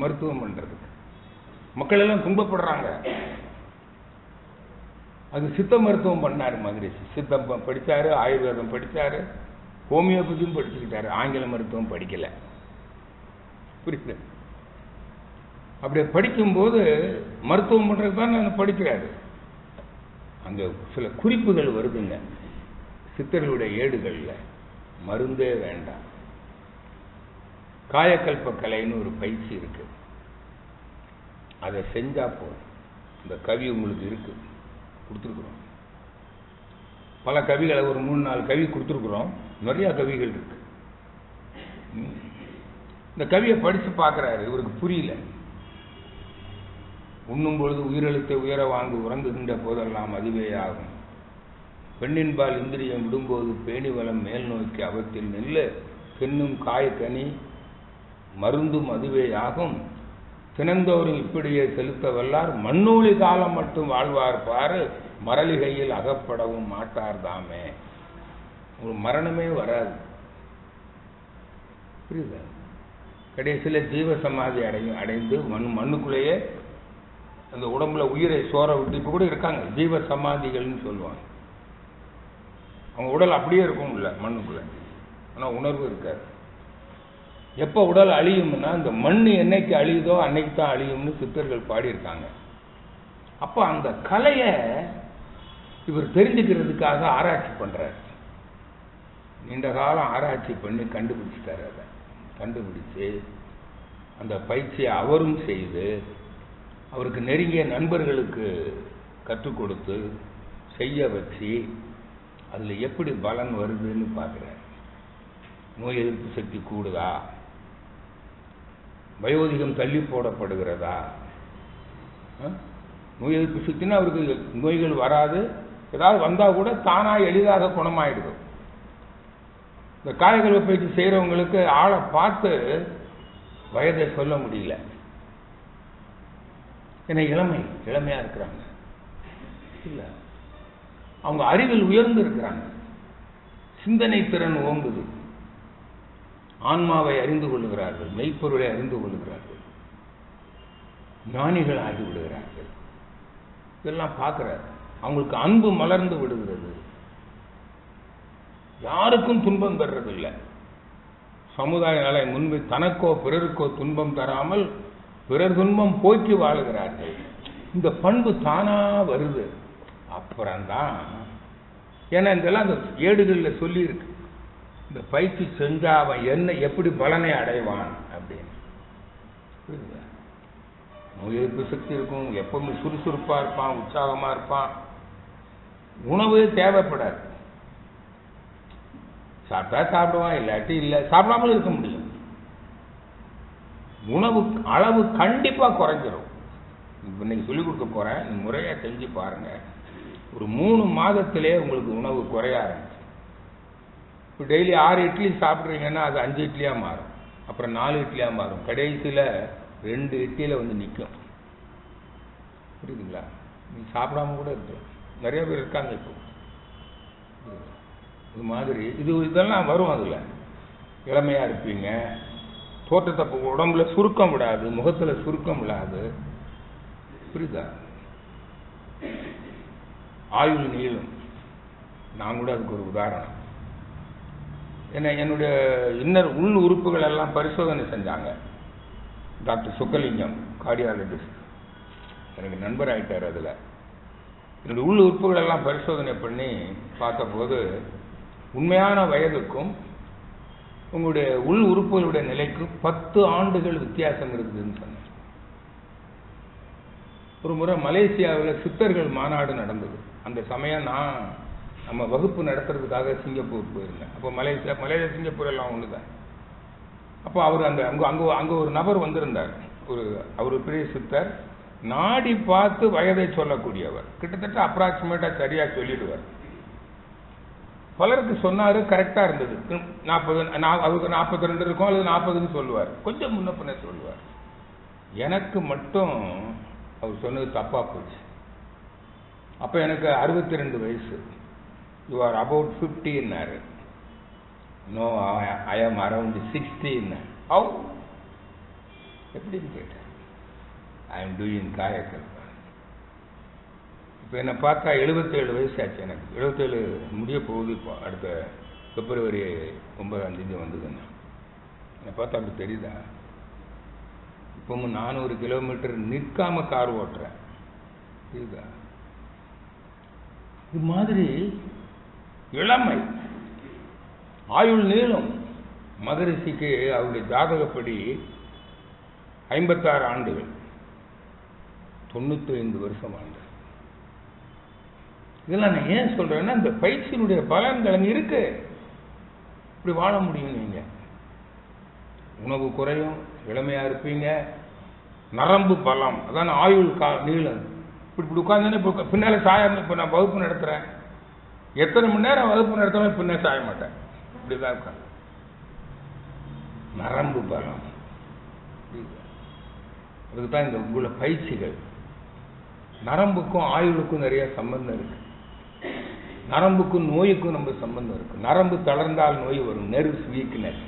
மருத்துவம் பண்றதுக்கு. மக்கள் எல்லாம் துன்பப்படுறாங்க. அது சித்த மருத்துவம் பண்ணாரு மகரிஷி. சித்தம் படிச்சாரு, ஆயுர்வேதம் படிச்சாரு, ஹோமியோபதியும் படிச்சுக்கிட்டாரு. ஆங்கில மருத்துவம் படிக்கல. புரியுது? அப்படி படிக்கும்போது மருத்துவம் பண்றதுக்கு தான் நான் படிக்கிறாரு. அங்க சில குறிப்புகள் வருதுங்க சித்தர்களுடைய ஏடுகள்ல. மருந்தே வேண்டாம், காயக்கல்ப கலைன்னு ஒரு பயிற்சி இருக்கு, அதை செஞ்சா போதும். இந்த கவி உங்களுக்கு இருக்கு, கொடுத்துருக்குறோம். பல கவிகளை, ஒரு 3-4 கவி கொடுத்துருக்குறோம். நிறைய கவிகள் இருக்கு. இந்த கவியை படிச்சு பார்க்கிறாரு, இவருக்கு புரியல. உண்ணும் பொழுது உயிரெழுத்தை உயர வாங்கு, உறங்குகின்ற போதெல்லாம் அதுவே ஆகும். பெண்ணின்பால் இந்திரியம் விடும்போது பேணி வளம் மேல் நோக்கி அவத்தில் நெல்ல, பெண்ணும் காய்கனி மருந்தும் அதுவே ஆகும். தினந்தோறும் இப்படியே செலுத்த வல்லார், மண்ணூழி காலம் மட்டும் வாழ்வார் பாரு, மரளிகையில் அகப்படவும் மாட்டார் தாமே. உங்களுக்கு மரணமே வராது. புரியுதா? கடைசியில் ஜீவ சமாதி அடைந்து மண்ணுக்குள்ளேயே அந்த உடம்புல உயிரை சோற விட்டு இப்ப கூட இருக்காங்க ஜீவ சமாதிகள்னு சொல்லுவாங்க. அவங்க உடல் அப்படியே இருக்கும் இல்ல மண்ணுக்குள்ள, ஆனா உணர்வு இருக்காது. எப்ப உடல் அழியும்னா, இந்த மண்ணு என்னைக்கு அழியுதோ அன்னைக்கு தான் அழியும்னு சித்தர்கள் பாடியிருக்காங்க. அப்ப அந்த கலையை இவர் தெரிஞ்சுக்கிறதுக்காக ஆராய்ச்சி பண்றாரு. நீண்ட காலம் ஆராய்ச்சி பண்ணி கண்டுபிடிச்சிட்டாரு. அதை கண்டுபிடிச்சு அந்த பயிற்சியை அவரும் செய்து, அவருக்கு நெருங்கிய நண்பர்களுக்கு கற்றுக் கொடுத்து செய்ய வச்சு, அதுல எப்படி பலன் வருதுன்னு பார்க்கிறார். நோய் எதிர்ப்பு சக்தி கூடுதா, வயோதிகம் தள்ளி போடப்படுகிறதா? நோய் எதிர்ப்பு சக்தினா அவருக்கு நோய்கள் வராது, ஏதாவது வந்தா கூட தானா எளிதாக குணமாயிடுது. இந்த காயகல்ப பயிற்சி செய்யறவங்களுக்கு ஆளை பார்த்து வயதை சொல்ல முடியல. ஏன்னா இளமையா இருக்கிறாங்க இல்ல, அவங்க அறிவில் உயர்ந்து இருக்கிறாங்க, சிந்தனை திறன் ஓங்குது, ஆன்மாவை அறிந்து கொள்ளுகிறார்கள், மெய்ப்பொருளை அறிந்து கொள்ளுகிறார்கள், ஞானிகள் ஆகி விடுகிறார்கள். இதெல்லாம் பார்க்கிறார். அவங்களுக்கு அன்பு மலர்ந்து விடுகிறது. யாருக்கும் துன்பம் தர்றதில்லை. சமுதாய நலை முன்பு தனக்கோ பிறருக்கோ துன்பம் தராமல் பிறர் துன்பம் போக்கி வாழுகிறார்கள். இந்த பண்பு தானா வருது. அப்புறம்தான், ஏன்னா இதெல்லாம் அந்த ஏடுகளில் சொல்லி இருக்கு, இந்த பயிற்சி செஞ்சா அவன் என்ன எப்படி பலனை அடைவான் அப்படின்னு. புரியுதா? நோய் எதிர்ப்பு சக்தி இருக்கும், எப்பவுமே சுறுசுறுப்பா இருப்பான், உற்சாகமா இருப்பான். உணவு தேவைப்படாது, சாப்பிட்டா சாப்பிடுவான், இல்லாட்டி இல்லை, சாப்பிடாமல் இருக்க முடியும். உணவு அளவு கண்டிப்பா குறைஞ்சிரும். இன்னைக்கு சொல்லிக் கொடுக்க போறேன், முறையா செஞ்சு பாருங்க. ஒரு 3 மாதத்திலே உங்களுக்கு உணவு குறைய ஆரம்பிச்சு. இப்போ டெய்லி 6 இட்லி சாப்பிட்றீங்கன்னா அது 5 இட்லியா மாறும், அப்புறம் 4 இட்லியா மாறும், கடைசியில் 2 இட்லியில வந்து நிற்கும். புரியுதுங்களா? நீங்க சாப்பிடாம கூட இருக்கு, நிறைய பேர் இருக்காங்க இப்போ. இது மாதிரி இதெல்லாம் வரும். அதில் இளமையா இருப்பீங்க, தோற்றத்தை உடம்புல சுருக்கம் விடாது, முகத்துல சுருக்கம் விடாது. புரியுதா? ஆயுள் நீளும். நான் கூட அதுக்கு ஒரு உதாரணம். என்னுடைய இன்னர் உள் உறுப்புகள் எல்லாம் பரிசோதனை செஞ்சாங்க. டாக்டர் சுக்கலிங்கம் கார்டியாலஜிஸ்ட் எனக்கு நண்பர் ஆகிட்டார். அதில் என்னுடைய உள் உறுப்புகள் எல்லாம் பரிசோதனை பண்ணி பார்த்தபோது உண்மையான வயதுக்கும் உங்களுடைய உள் உறுப்புகளுடைய நிலைக்கும் 10 ஆண்டுகள் வித்தியாசம் இருக்குதுன்னு சொன்னேன். ஒரு முறை மலேசியாவில் சித்தர்கள் மாநாடு நடந்தது. அந்த சமயம் நான் நம்ம வகுப்பு நடத்துறதுக்காக சிங்கப்பூர் போயிருந்தேன். அப்போ மலேசியா சிங்கப்பூர் எல்லாம் ஒன்று தான். அப்போ அவர் அங்கே ஒரு நபர் வந்திருந்தார். அவர் பெரிய சித்தர், நாடி பார்த்து வயதை சொல்லக்கூடியவர். கிட்டத்தட்ட அப்ராக்சிமேட்டாக சரியாக சொல்லிடுவார். பலருக்கு சொன்னார், கரெக்டாக இருந்தது. 40 அவருக்கு 42 இருக்கும் அல்லது 40ன்னு சொல்லுவார், கொஞ்சம் முன்ன பின்ன சொல்லுவார். எனக்கு மட்டும் அவர் சொன்னது தப்பாக போச்சு. அப்போ எனக்கு 62 வயசு. யூ ஆர் அபவுட் 50ன்னாரு. No, I am around 60. How எப்படின்னு கேட்டேன். I am doing Kayakalpa. இப்போ என்னை பார்த்தா 77 வயசு ஆச்சு. எனக்கு 77 முடிய போகுது. இப்போ அடுத்த பிப்ரவரி 9 வந்ததுன்னா என்னை பார்த்தா அப்படி தெரியுதா? இப்பவும் 400 கிலோமீட்டர் நிற்காம கார் ஓட்டுறேன். தெரியுதா? இது மாதிரி இளமை, ஆயுள் நீளம். மகரிஷிக்கு அவருடைய ஜாதகப்படி 56 ஆண்டுகள், 95 வருஷம் ஆண்டு. இதெல்லாம் நான் ஏன் சொல்றேன்னா, இந்த பயிற்சியினுடைய பலன்கள் இருக்கு. இப்படி வாழ முடியும். நீங்க உணவு குறையும், இளமையா இருப்பீங்க. நரம்பு பலம், அதான் ஆயுள் நீளம். இப்படி உட்கார்ந்து பின்னால சாயம். இப்போ நான் வகுப்பு நடத்துறேன், எத்தனை மணி நேரம் வகுப்பு நடத்தாலும் பின்ன சாய மாட்டேன். இப்படிதான் இருக்காங்க. நரம்பு பலம். அதுக்கு தான் இந்த உள்ள பயிற்சிகள். நரம்புக்கும் ஆயுளுக்கும் நிறைய சம்பந்தம் இருக்கு. நரம்புக்கும் நோய்க்கும் நம்ம சம்பந்தம் இருக்கு. நரம்பு தளர்ந்தால் நோய் வரும், nerves weakness.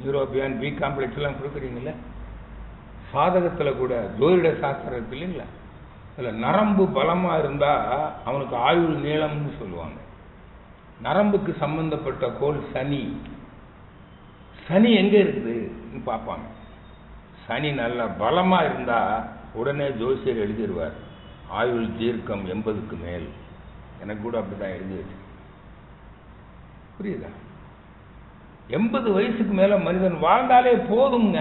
European B complex எல்லாம் கொடுக்குறீங்கள சாதகத்தில் கூட, ஜோதிட சாஸ்திரத்தில் இல்லைங்களா, அதில் நரம்பு பலமாக இருந்தால் அவனுக்கு ஆயுள் நீளம்னு சொல்லுவாங்க. நரம்புக்கு சம்பந்தப்பட்ட கோள் சனி. சனி எங்கே இருக்குதுன்னு பார்ப்பாங்க. சனி நல்ல பலமாக இருந்தால் உடனே ஜோசியர் எழுதிடுவார், ஆயுள் தீர்க்கம் 80க்கு மேல். எனக்கு கூட அப்படி தான் எழுதி வச்சு. புரியுதா? 80 வயசுக்கு மேலே மனிதன் வாழ்ந்தாலே போதுங்க.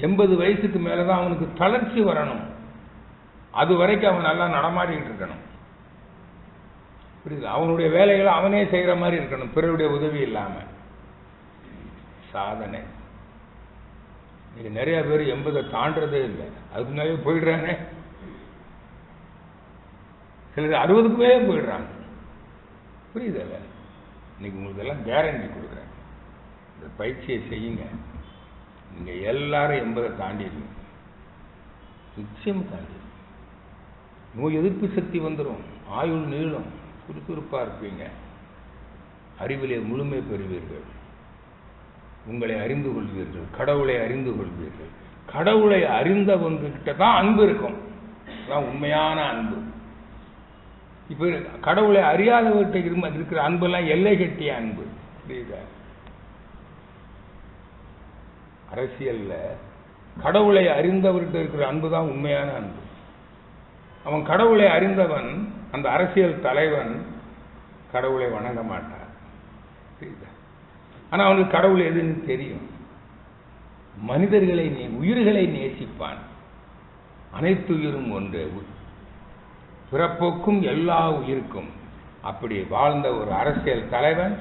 80 வயசுக்கு மேலே தான் அவனுக்கு தளர்ச்சி வரணும். அது வரைக்கும் அவன் நல்லா நடமாடிட்டு இருக்கணும். புரியுது? அவனுடைய வேலைகளை அவனே செய்கிற மாதிரி இருக்கணும், பிறருடைய உதவி இல்லாமல். சாதனை. இன்னைக்கு நிறைய பேர் 80 தாண்டதே இல்லை, அதுக்கு முன்னாடியே போயிடுறாங்க. சிலர் 60க்குமே போயிடுறாங்க. புரியுதல்ல? இன்னைக்கு உங்களுக்கு எல்லாம் கேரண்டி கொடுக்குறேன். இந்த பயிற்சியை செய்யுங்க, நீங்க எல்லாரும் 80 தாண்டிடுவீங்க. நிச்சயம் தாண்டி. நோய் எதிர்ப்பு சக்தி வந்துடும், ஆயுள் நீளம், சுறுசுறுப்பா இருப்பீங்க, அறிவிலே முழுமை பெறுவீர்கள், உங்களை அறிந்து கொள்வீர்கள், கடவுளை அறிந்து கொள்வீர்கள். கடவுளை அறிந்தவங்க கிட்ட தான் அன்பு இருக்கும். அதான் உண்மையான அன்பு. இப்ப கடவுளை அறியாதவர்கிட்ட இருக்கிற அன்பெல்லாம் எல்லை கட்டிய அன்பு. புரியுதா? அரசியல்ல கடவுளை அறிந்தவர்கிட்ட இருக்கிற அன்பு தான் உண்மையான அன்பு. அவன் கடவுளை அறிந்தவன், அந்த அரசியல் தலைவன் கடவுளை வணங்க மாட்டான். புரியுதா? ஆனா அவனுக்கு கடவுள் எதுன்னு தெரியும். மனிதர்களை உயிர்களை நேசிப்பான். அனைத்து உயிரும் ஒன்று, பிறப்போக்கும் எல்லா உயிருக்கும். அப்படி வாழ்ந்த ஒரு அரசியல் தலைவன்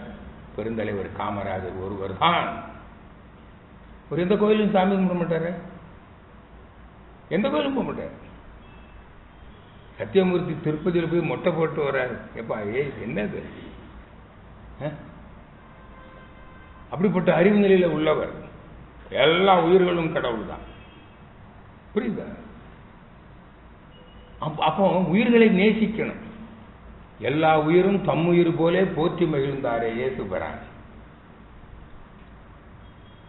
பெருந்தலைவர் காமராஜர் ஒருவர் தான். ஒரு எந்த கோயிலும் சாமி கும்பிட மாட்டாரு, எந்த கோயிலும் கும்பிட மாட்டாரு. சத்தியமூர்த்தி திருப்பதியில் போய் மொட்டை போட்டு வர்றாரு. எப்பா என்னது? அப்படிப்பட்ட அறிவு நிலையில உள்ளவர். எல்லா உயிர்களும் கடவுள் தான். புரியுதா? அப்போ உயிர்களை நேசிக்கணும். எல்லா உயிரும் தம்முயிர் போலே போற்றி மகிழ்ந்தாரே இயேசு பெறான்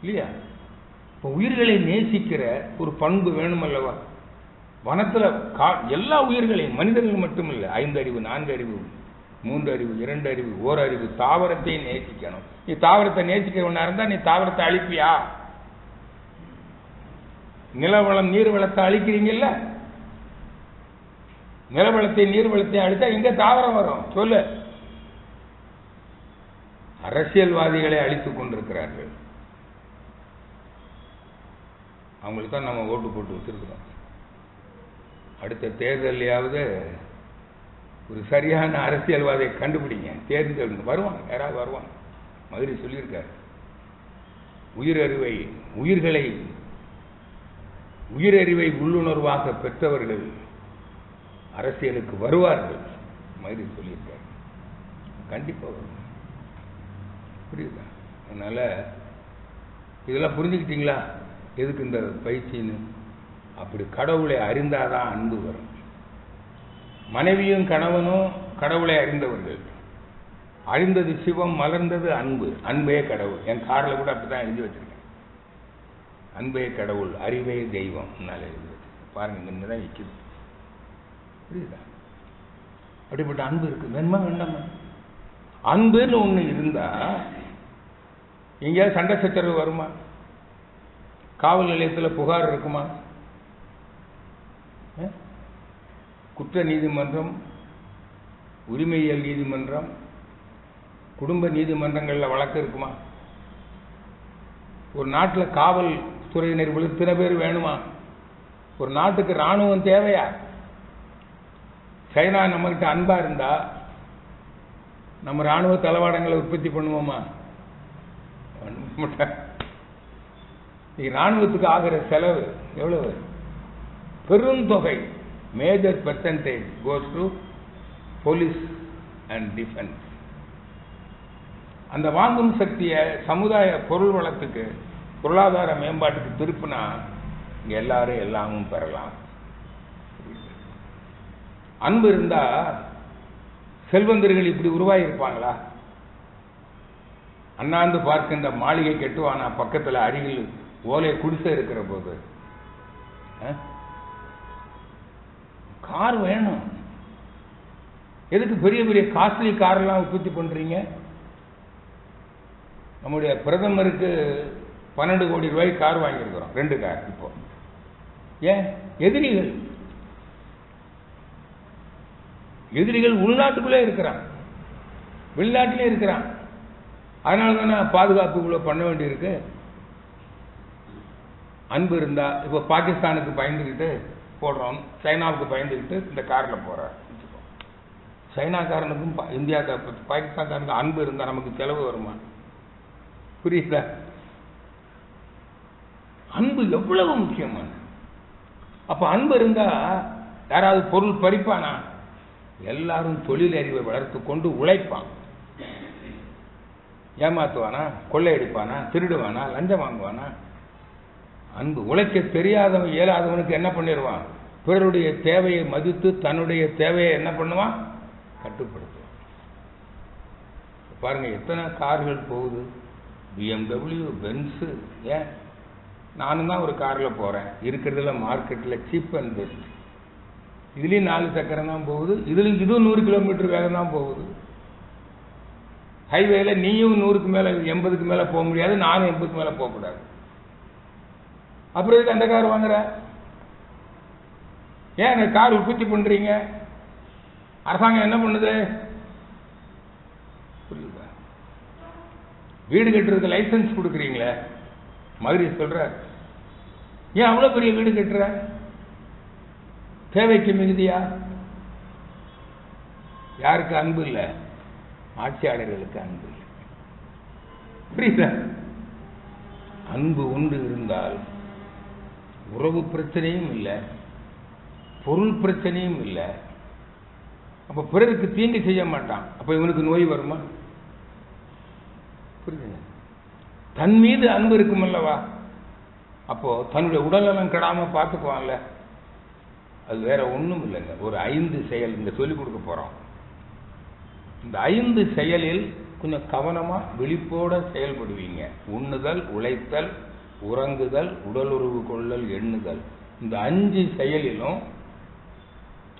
இல்லையா? இப்போ உயிர்களை நேசிக்கிற ஒரு பண்பு வேணும் அல்லவா? வனத்துல எல்லா உயிர்களையும், மனிதர்கள் மட்டுமில்லை, 5 அறிவு 4 அறிவு 3 அறிவு, 2 அறிவு, 1 அறிவு, தாவரத்தை நேசிக்கணும். நீ தாவரத்தை நேசிக்கிறவனா இருந்தா நீ தாவரத்தை அழிப்பியா? நிலவளம் நீர்வளத்தை அழிக்கிறீங்கல்ல, நிலவளத்தை நீர்வளத்தை அழித்தா எங்க தாவரம் வரும் சொல்லு? அரசியல்வாதிகளை அழித்துக் கொண்டிருக்கிறார்கள். அவங்களுக்கு தான் நம்ம ஓட்டு போட்டு வச்சிருக்கிறோம். அடுத்த தேர்தலையாவது ஒரு சரியான அரசியல்வாதியை கண்டுபிடிங்க, தேர்ந்தெடுங்க. வருவாங்க, யாராவது வருவாங்க. மதுரை சொல்லியிருக்காரு, உயிரறிவை உள்ளுணர்வாக பெற்றவர்கள் அரசியலுக்கு வருவார்கள். மதுரை சொல்லியிருக்காரு, கண்டிப்பா வருவாங்க. புரியுதா? அதனால இதெல்லாம் புரிஞ்சுக்கிட்டீங்களா எதுக்கு இந்த பயிற்சின்னு? அப்படி கடவுளை அறிந்தாதான் அன்பு வரும். மனைவியும் கணவனும் கடவுளை அறிந்தவர்கள். அறிந்தது சிவம், மலர்ந்தது அன்பு. அன்பே கடவுள். என் கார்ல கூட அப்படிதான் எழுதி வச்சிருக்கேன், அன்பே கடவுள், அறிவே தெய்வம். எழுதி வச்சிருக்கேன் பாருங்க, இங்கதான் விற்குது. புரியுதா? அப்படிப்பட்ட அன்பு இருக்கு. வேணுமா வேண்டாமா? அன்புன்னு ஒண்ணு இருந்தா எங்கேயாவது சண்டை சச்சரவு வருமா? காவல் நிலையத்தில் புகார் இருக்குமா? குற்ற நீதிமன்றம், உரிமையியல் நீதிமன்றம், குடும்ப நீதிமன்றங்களில் வழக்கு இருக்குமா? ஒரு நாட்டில் காவல் துறையினர் இத்தனை பேர் வேணுமா? ஒரு நாட்டுக்கு ராணுவம் தேவையா? சைனா நம்மகிட்ட அன்பா இருந்தா நம்ம ராணுவ தளவாடங்களை உற்பத்தி பண்ணுவோமா? ராணுவத்துக்கு ஆகிற செலவு எவ்வளவு? பெருந்தொகை. Major percentage goes to police and defence. அந்த வாங்கும் சக்தியை சமுதாய பொருள் வளத்துக்கு, பொருளாதார மேம்பாட்டுக்கு திருப்பினா இங்க எல்லாரும் எல்லாமும் பெறலாம். அன்பு இருந்தா செல்வந்தர்கள் இப்படி உருவாகியிருப்பாங்களா? அண்ணாந்து பார்க்கின்ற மாளிகை கெட்டுவானா பக்கத்தில் அருகில் ஓலை குடிசை இருக்கிற போது? கார் வேணும். எதுக்கு பெரிய பெரிய காஸ்ட்லி காரெல்லாம் உற்பத்தி பண்றீங்க? நம்முடைய பிரதமருக்கு 12 கோடி ரூபாய்க்கு கார் வாங்கியிருக்கிறோம், 2 கார். இப்போ ஏன்? எதிரிகள் உள்நாட்டுக்குள்ளே இருக்கிறான், வெளிநாட்டிலே இருக்கிறான். அதனால தானே பாதுகாப்பு இவ்வளவு பண்ண வேண்டியிருக்கு. அன்பு இருந்தா இப்போ பாகிஸ்தானுக்கு பயந்துக்கிட்டு போடுறோம், சைனாவுக்கு பயந்துக்கிட்டு இந்த கார்ல போற. சைனாக்காரனுக்கும் பாகிஸ்தான்காரனுக்கும் அன்பு இருந்தா நமக்கு செலவு வருமா? புரியுதா? அன்பு எவ்வளவு முக்கியமான. அப்ப அன்பு இருந்தா யாராவது பொருள் பறிப்பானா? எல்லாரும் தொழில் அறிவை வளர்த்து கொண்டு உழைப்பான். ஏமாத்துவானா? கொள்ளையடிப்பானா? திருடுவானா? லஞ்சம் வாங்குவானா? அன்பு. உழைக்க தெரியாதவன், இயலாதவனுக்கு என்ன பண்ணிடுவான்? பிறருடைய தேவையை மதித்து தன்னுடைய தேவையை என்ன பண்ணுவான்? கட்டுப்படுத்துவான். பாருங்க எத்தனை கார்கள் போகுது, BMW, பென்ஸ். ஏன்? நானும் தான் ஒரு கார்ல போறேன், இருக்கிறதுல மார்க்கெட்ல சீப் அண்ட் பெஸ்ட். இதுலயும் 4 சக்கரம் தான் போகுது, இதுவும் 100 கிலோமீட்டர் வேகம் தான் போகுது. ஹைவேல நீயும் 100க்கு மேல 80க்கு மேல போக முடியாது, நானும் 80க்கு மேல போக கூடாது. அப்புறம் எதுக்கு அந்த கார் வாங்குற? ஏன் அந்த கார் உற்பத்தி பண்றீங்க? அரசாங்கம் என்ன பண்ணுது? புரியுதா? வீடு கட்டுறதுக்கு லைசன்ஸ் கொடுக்குறீங்களே, மதுரை சொல்ற, ஏன் அவ்வளவு பெரிய வீடு கட்டுற? தேவைக்கு மிகுதியா? யாருக்கு அன்பு இல்லை? ஆட்சியாளர்களுக்கு அன்பு இல்லை. புரியுதா? அன்பு ஒன்று இருந்தால் உறவு பிரச்சனையும் இல்லை, பொருள் பிரச்சனையும் இல்லை. அப்ப பிறருக்கு தீங்கு செய்ய மாட்டான். அப்ப இவனுக்கு நோய் வருமா? புரியுது? தன் மீது அன்பு இருக்கும் அல்லவா, அப்போ தன்னுடைய உடல்நலம் கெடாம பார்த்துக்குவான்ல. அது வேற ஒண்ணும் இல்லைங்க. ஒரு 5 செயல் இங்க சொல்லிக் கொடுக்க போறோம். இந்த 5 செயலில் கொஞ்சம் கவனமா விழிப்போட செயல்படுவீங்க. உண்ணுதல், உழைத்தல், உறங்குதல், உடலுறவு கொள்ளல், எண்ணுதல். இந்த 5 செயலிலும்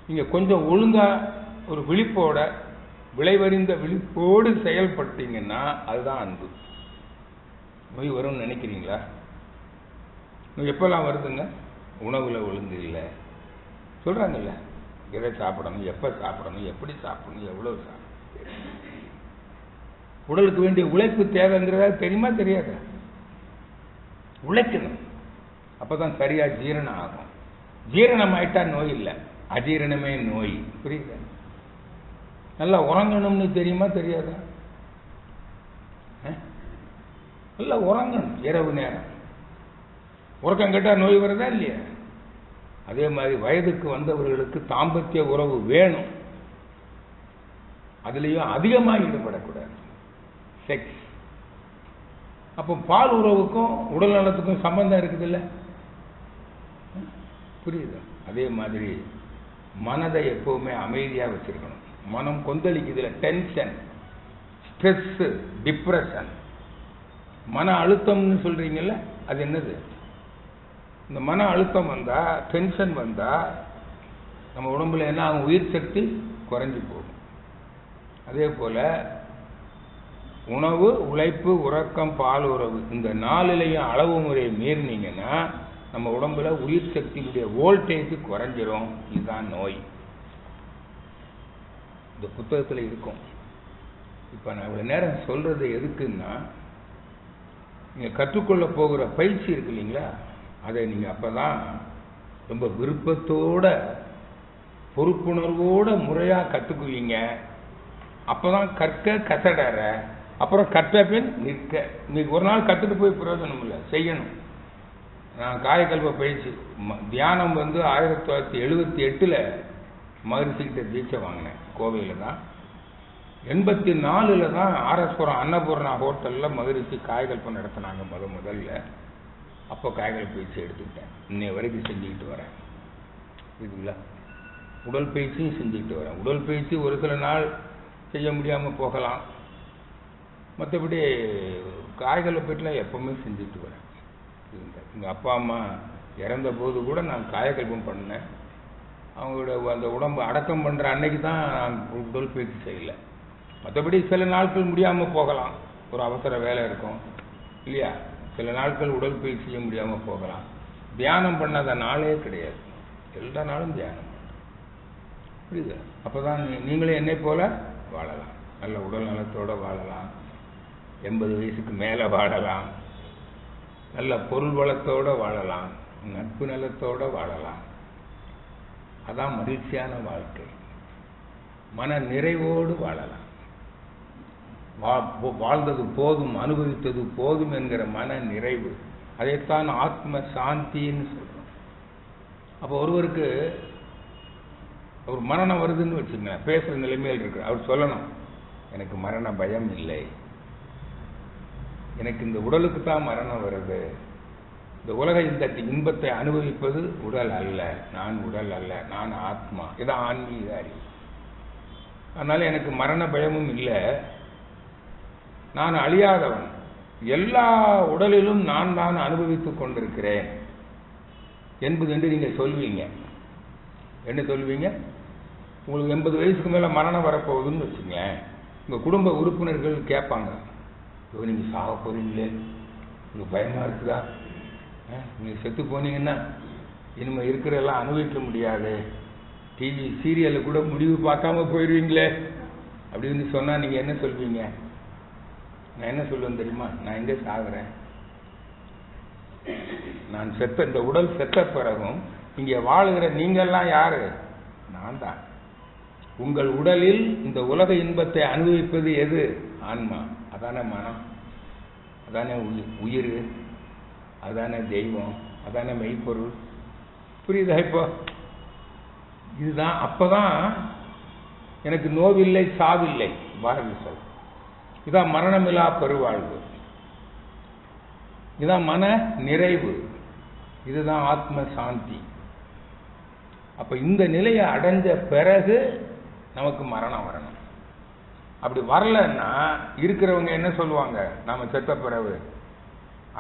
நீங்க கொஞ்சம் ஒழுங்கா ஒரு விழிப்போட விளைவறிந்த விழிப்போடு செயல்பட்டீங்கன்னா அதுதான் அன்பு. நோய் வரும்னு நினைக்கிறீங்களா? நோய் எப்பெல்லாம் வருதுங்க? உணவுல ஒழுங்கு இல்லை சொல்றாங்கல்ல. எதை சாப்பிடணும், எப்ப சாப்பிடணும், எப்படி சாப்பிடணும், எவ்வளவு சாப்பிடணும், உடலுக்கு வேண்டிய உழைப்பு தேவைங்கிறதா தெரியுமா தெரியாத? உழைக்கணும், அப்பதான் சரியா ஜீரணம் ஆகும். ஜீரணம் ஆயிட்டா நோய் இல்லை, அஜீரணமே நோய். புரியுது? நல்லா உறங்கணும்னு தெரியுமா தெரியாதா? நல்லா உறங்கணும். இரவு நேரம் உறக்கம் கேட்டா நோய் வருதா இல்லையா? அதே மாதிரி வயதுக்கு வந்தவர்களுக்கு தாம்பத்திய உறவு வேணும், அதுலயும் அதிகமாக ஈடுபடக்கூடாது. செக்ஸ். அப்போ பால் உறவுக்கும் உடல் நலத்துக்கும் சம்பந்தம் இருக்குது இல்ல? புரியுது? அதே மாதிரி மனதை எப்பவுமே அமைதியா வச்சிருக்கணும். மனம் கொந்தளிக்குதுல, டென்ஷன், ஸ்ட்ரெஸ், டிப்ரெஷன், மன அழுத்தம்னு சொல்றீங்கல்ல, அது என்னது? இந்த மன அழுத்தம் வந்தா, டென்ஷன் வந்தா நம்ம உடம்புல என்ன ஆகும்? உயிர் சக்தி குறைஞ்சி போகும். அதே போல உணவு, உழைப்பு, உறக்கம், பால் உறவு, இந்த நாளிலையும் அளவு முறையை மீறினீங்கன்னா நம்ம உடம்புல உயிர் சக்தியுடைய வோல்டேஜ் குறைஞ்சிரும். இதுதான் நோய். இந்த புத்தகத்தில் இருக்கும். இப்ப நான் இவ்வளவு நேரம் சொல்றது எதுக்குன்னா, நீங்க கற்றுக்கொள்ள போகிற பயிற்சி இருக்கு இல்லைங்களா, அதை நீங்க அப்பதான் ரொம்ப விருப்பத்தோட பொறுப்புணர்வோட முறையா கத்துக்குவீங்க. அப்பதான் கற்க கசடற, அப்புறம் கற்ற பின் நிற்க. இன்னைக்கு ஒரு நாள் கத்துட்டு போய் பிரயோஜனம் இல்லை, செய்யணும். நான் காயக்கல்ப பயிற்சி தியானம் 1978 மகிழ்ச்சிக்கிட்ட தீட்சை வாங்கினேன். கோவையில தான். 84 தான் ஆர்எஸ்புரம் அன்னபூர்ணா ஹோட்டல்ல மகிழ்ச்சி காயகல்பம் நடத்தினாங்க முதல்ல. அப்போ காயகல்ப பயிற்சி எடுத்துக்கிட்டேன். இன்னைய வரைக்கும் செஞ்சுக்கிட்டு வரேன். இதுங்களா உடல் பயிற்சியும் செஞ்சுக்கிட்டு வரேன். உடல் பயிற்சி ஒரு சில நாள் செய்ய முடியாம போகலாம், மற்றபடி காய்கல்ப பயிற்சிலாம் எப்பவுமே செஞ்சுட்டு வரேன். எங்கள் அப்பா அம்மா இறந்த போது கூட நான் காயகல்பம் பண்ணேன். அவங்களோட அந்த உடம்பு அடக்கம் பண்ணுற அன்னைக்கு தான் நான் உடல் பயிற்சி செய்யலை. மற்றபடி சில நாட்கள் முடியாமல் போகலாம், ஒரு அவசர வேலை இருக்கும் இல்லையா, சில நாட்கள் உடல் பயிற்சி செய்ய முடியாமல் போகலாம். தியானம் பண்ணாத நாளே கிடையாது, எல்லா நாளும் தியானம். புரியுது? அப்போ தான் நீங்களே என்னை போல வாழலாம், நல்ல உடல் நலத்தோடு வாழலாம், 80 வயசுக்கு மேலே வாழலாம், நல்ல பொருள் வளத்தோடு வாழலாம், நட்பு நலத்தோடு வாழலாம். அதான் மகிழ்ச்சியான வாழ்க்கை. மன நிறைவோடு வாழலாம். வாழ்ந்தது போதும், அனுபவித்தது போதும் என்கிற மன நிறைவு, அதைத்தான் ஆத்ம சாந்தின்னு சொல்றோம். அப்போ ஒருவருக்கு ஒரு மரணம் வருதுன்னு வச்சுங்க, பேசுற நிலைமையில் இருக்கு, அவர் சொல்லணும், எனக்கு மரண பயம் இல்லை, எனக்கு இந்த உடலுக்கு தான் மரணம் வருது, இந்த உலக இன்பத்தை அனுபவிப்பது உடல் அல்ல, நான் உடல் அல்ல, நான் ஆத்மா. இதான் ஆன்மீக அறிவு. அதனால எனக்கு மரண பயமும் இல்லை, நான் அழியாதவன், எல்லா உடலிலும் நான் தான் அனுபவித்துக் கொண்டிருக்கிறேன் என்பது என்று நீங்க சொல்வீங்க. என்ன சொல்வீங்க? உங்களுக்கு 80 வயசுக்கு மேல மரணம் வரப்போகுதுன்னு வச்சுங்க, உங்க குடும்ப உறுப்பினர்கள் கேட்பாங்க, நீங்க சாக போறீங்களே, உங்களுக்கு பயமா இருக்குதா, நீங்க செத்து போனீங்கன்னா இனிமே இருக்கிறதெல்லாம் அனுபவிக்க முடியாது, டிவி சீரியல்ல கூட முடிவு பார்க்காம போயிடுவீங்களே அப்படின்னு சொன்னா நீங்க என்ன சொல்வீங்க? நான் என்ன சொல்லுவேன் தெரியுமா? நான் எங்க சாகுறேன், நான் செத்த, இந்த உடல் செத்த பிறகும் இங்க வாழுகிற நீங்கெல்லாம் யாரு? நான் தான். உங்கள் உடலில் இந்த உலக இன்பத்தை அனுபவிப்பது எது? ஆன்மா. அதான மனம், அதான உயிர், அதான தெய்வம், அதான மெய்ப்பொருள். புரியுதா? இப்போ இதுதான். அப்பதான் எனக்கு நோவில்லை சாவில்லை, பாரதி சொல். இதான் மரணமில்லா பெருவாழ்வு, இதான் மன நிறைவு, இதுதான் ஆத்ம சாந்தி. அப்ப இந்த நிலையை அடைஞ்ச பிறகு நமக்கு மரணம் வரணும். அப்படி வரலன்னா இருக்கிறவங்க என்ன சொல்லுவாங்க? நாம செத்த பிறகு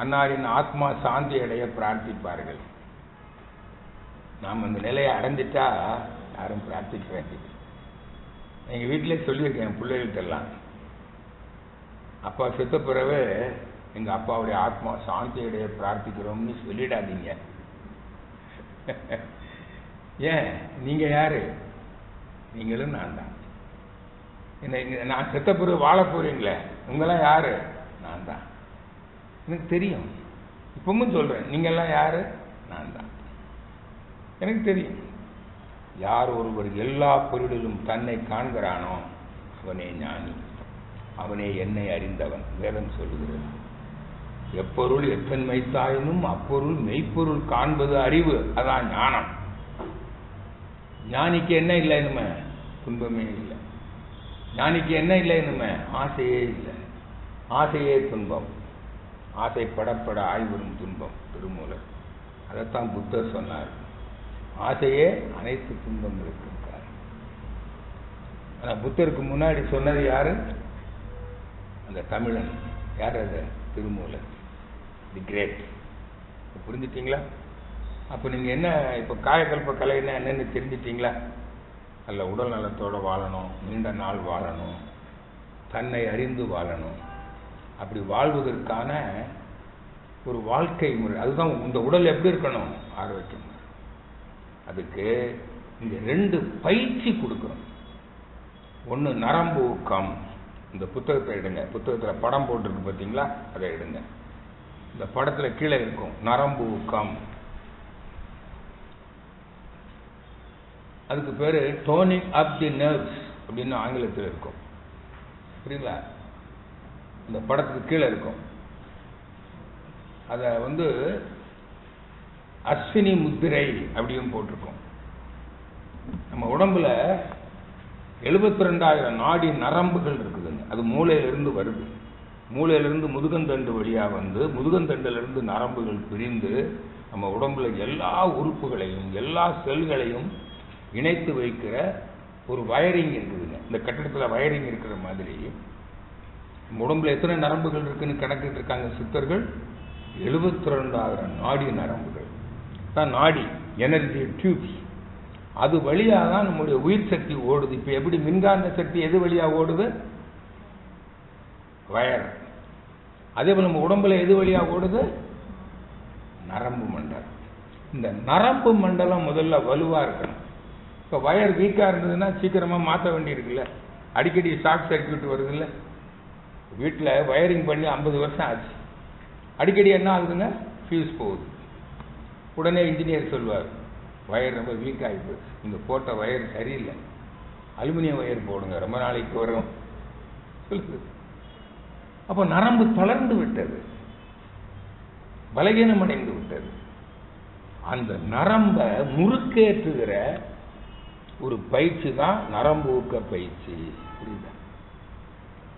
அன்னாரின் ஆத்மா சாந்தி அடைய பிரார்த்திப்பார்கள். நாம் இந்த நிலையை அடைஞ்சிட்டா யாரும் பிரார்த்திக்க வேண்டியது. எங்கள் வீட்டிலே சொல்லியிருக்கேன் என் பிள்ளைகள்கிட்டெல்லாம், அப்பா செத்த பிறகு எங்கள் அப்பாவுடைய ஆத்மா சாந்தியுடைய பிரார்த்திக்கிறோம்னு சொல்லிடாதீங்க. ஏன்? நீங்கள் யாரு? நீங்களும் நான் தான். என்ன, நான் செத்த பிறகு வாழ போறீங்களே, உங்களாம் யாரு? நான் தான். எனக்கு தெரியும். இப்பவும் சொல்றேன், நீங்கெல்லாம் யாரு? நான் தான். எனக்கு தெரியும். யார் ஒருவர் எல்லா பொருளிலும் தன்னை காண்கிறானோ அவனே ஞானி, அவனே என்னை அறிந்தவன். வேதம் சொல்லுகிறது. எப்பொருள் எத்தன்மை தாயினும் அப்பொருள் மெய்ப்பொருள் காண்பது அறிவு. அதான் ஞானம். ஞானிக்கு என்ன இல்லை இனிமே? துன்பமே இல்லை. ஞானிக்கு என்ன இல்லை இனிமே? ஆசையே இல்லை. ஆசையே துன்பம். ஆசை படப்பட ஆய்வரும் துன்பம். திருமூலர் அதைத்தான் புத்தர் சொன்னார். ஆசையே அனைத்து துன்பம் இருக்கார். ஆனா புத்தருக்கு முன்னாடி சொன்னது யாரு? அந்த தமிழன். யார் அது? திருமூலர், தி கிரேட். புரிஞ்சுட்டீங்களா? அப்போ நீங்கள் என்ன, இப்போ காயக்கல்ப கலைன்னா என்னென்னு தெரிஞ்சிட்டீங்களா? நல்ல உடல் நலத்தோடு வாழணும், நீண்ட நாள் வாழணும், தன்னை அறிந்து வாழணும். அப்படி வாழ்வதற்கான ஒரு வாழ்க்கை முறை. அதுதான் இந்த உடல் எப்படி இருக்கணும்? ஆரோக்கியம். அதுக்கு இந்த 2 பயிற்சி கொடுக்கணும். ஒன்று நரம்பு ஊக்கம். இந்த புத்தகத்தை எடுங்க. புத்தகத்தில் படம் போட்டிருக்கு பார்த்தீங்களா? அதை எடுங்க. இந்த படத்தில் கீழே இருக்கும் நரம்பு ஊக்கம். அதுக்கு பேர் டோனிங் அப் தி நர்வ்ஸ் அப்படின்னு ஆங்கிலத்தில் இருக்கும். புரியுங்களா? இந்த படத்துக்கு கீழே இருக்கும். அதை அஸ்வினி முத்திரை அப்படியும் போட்டிருக்கோம். நம்ம உடம்புல 72,000 நாடி நரம்புகள் இருக்குதுங்க. அது மூளையிலிருந்து வருது. மூளையிலிருந்து முதுகந்தண்டு வழியாக வந்து முதுகந்தண்டிலிருந்து நரம்புகள் பிரிந்து நம்ம உடம்புல எல்லா உறுப்புகளையும் எல்லா செல்களையும் இணைத்து வைக்கிற ஒரு வயரிங் இருக்குதுங்க. இந்த கட்டிடத்தில் வயரிங் இருக்கிற மாதிரி நம்ம உடம்புல எத்தனை நரம்புகள் இருக்குன்னு கணக்கிட்டு இருக்காங்க சித்தர்கள். 72,000 நாடி நரம்புகள் தான் நாடி, எனர்ஜி டியூப்ஸ். அது வழியாக தான் நம்முடைய உயிர் சக்தி ஓடுது. இப்போ எப்படி மின்காந்த சக்தி எது வழியாக ஓடுது? வயர். அதே போல் நம்ம உடம்புல எது வழியாக ஓடுது? நரம்பு மண்டலம். இந்த நரம்பு மண்டலம் முதல்ல வலுவாக இருக்கணும். இப்போ வயர் வீக்காக இருந்ததுன்னா சீக்கிரமாக மாற்ற வேண்டியிருக்குல்ல. அடிக்கடி ஷார்ட் சர்க்யூட் வருதுல்ல. வீட்டில் வயரிங் பண்ணி 50 வருஷம் ஆச்சு. அடிக்கடி என்ன ஆகுதுங்க? ஃபியூஸ் போகுது. உடனே இன்ஜினியர் சொல்வார், வயர் ரொம்ப வீக் ஆகிப்போச்சு, நீங்கள் போட்ட வயர் சரியில்லை, அலுமினியம் வயர் போடுங்க, ரொம்ப நாளைக்கு வரும் சொல்லுது. அப்போ நரம்பு தளர்ந்து விட்டது, பலகீனம் அடைந்து விட்டது. அந்த நரம்பை முறுக்கேற்றுகிற ஒரு பயிற்சி தான் நரம்பு ஊக்க பயிற்சி. புரியுதா?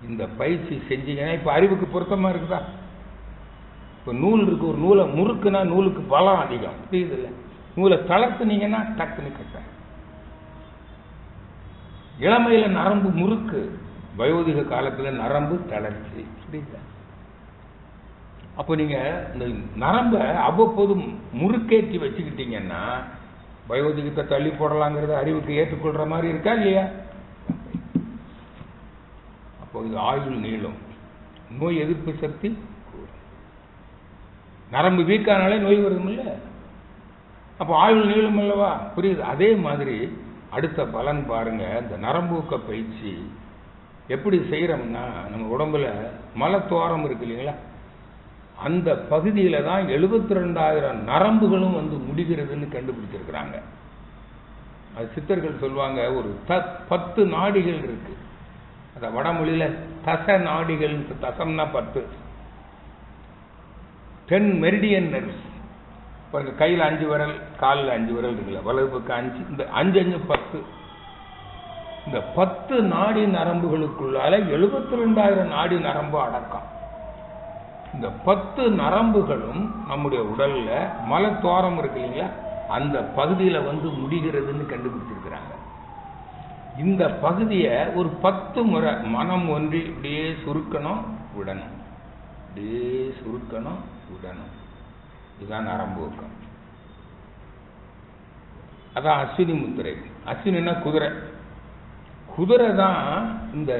இந்த பயிற்சி செஞ்சீங்கன்னா இப்போ அறிவுக்கு பொருத்தமாக இருக்குதா? இப்போ நூல் இருக்கு, ஒரு நூலை முறுக்குனா நூலுக்கு பலம் அதிகம். புரியுது இல்லை? நூலை தளர்த்துனீங்கன்னா டக்குன்னு கட்ட. இளமையில நரம்பு முறுக்கு, வயோதிக காலத்துல நரம்பு தளர்ச்சி. புரியுதா? அப்போ நீங்க இந்த நரம்பை அவ்வப்போது முறுக்கேற்றி வச்சுக்கிட்டீங்கன்னா வயோதிகத்தை தள்ளி போடலாங்கிறத அறிவுக்கு ஏற்றுக்கொள்ற மாதிரி இருக்கா இல்லையா? அப்போ இது ஆயுள் நீளும், நோய் எதிர்ப்பு சக்தி. நரம்பு வீக்கானாலே நோய் வருதுமில்ல. அப்போ ஆயுள் நீளும் அல்லவா? புரியுது? அதே மாதிரி அடுத்த பலன் பாருங்க. இந்த நரம்பு ஊக்க பயிற்சி எப்படி செய்யறோம்னா, நம்ம உடம்புல மலத்துவாரம் இருக்கு இல்லைங்களா, அந்த பகுதியில தான் 72,000 நரம்புகளும் முடிகிறதுன்னு கண்டுபிடிச்சிருக்கிறாங்க. அது சித்தர்கள் சொல்லுவாங்க, ஒரு 10 நாடிகள் இருக்கு. அத வடமொழியில தச நாடிகள், தசம்னா 10, 10 மெரிடியன் நர்வ்ஸ். பாருங்க, கையில் 5 விரல், காலில் 5 விரல் இருக்குல்ல, வலது பக்கம் 5, இந்த 5 5 10. இந்த 10 நாடி நரம்புகளுக்குள்ளால 72,000 நாடி நரம்பு அடக்கம். இந்த 10 நரம்புகளும் நம்முடைய உடல்ல மலத்துவாரம் இருக்கு இல்லைங்களா, அந்த பகுதியில முடிகிறதுன்னு கண்டுபிடிச்சிருக்கிறாங்க. இந்த பகுதியை ஒரு 10 முறை மனம் ஒன்றி இப்படியே சுருக்கணும் விடணும், அப்படியே சுருக்கணும் விடணும். இதுதான் நரம்பு ஊக்கம். அதான் அஸ்வினி முத்திரை. அஸ்வினா குதிரை. குதிரை தான் இந்த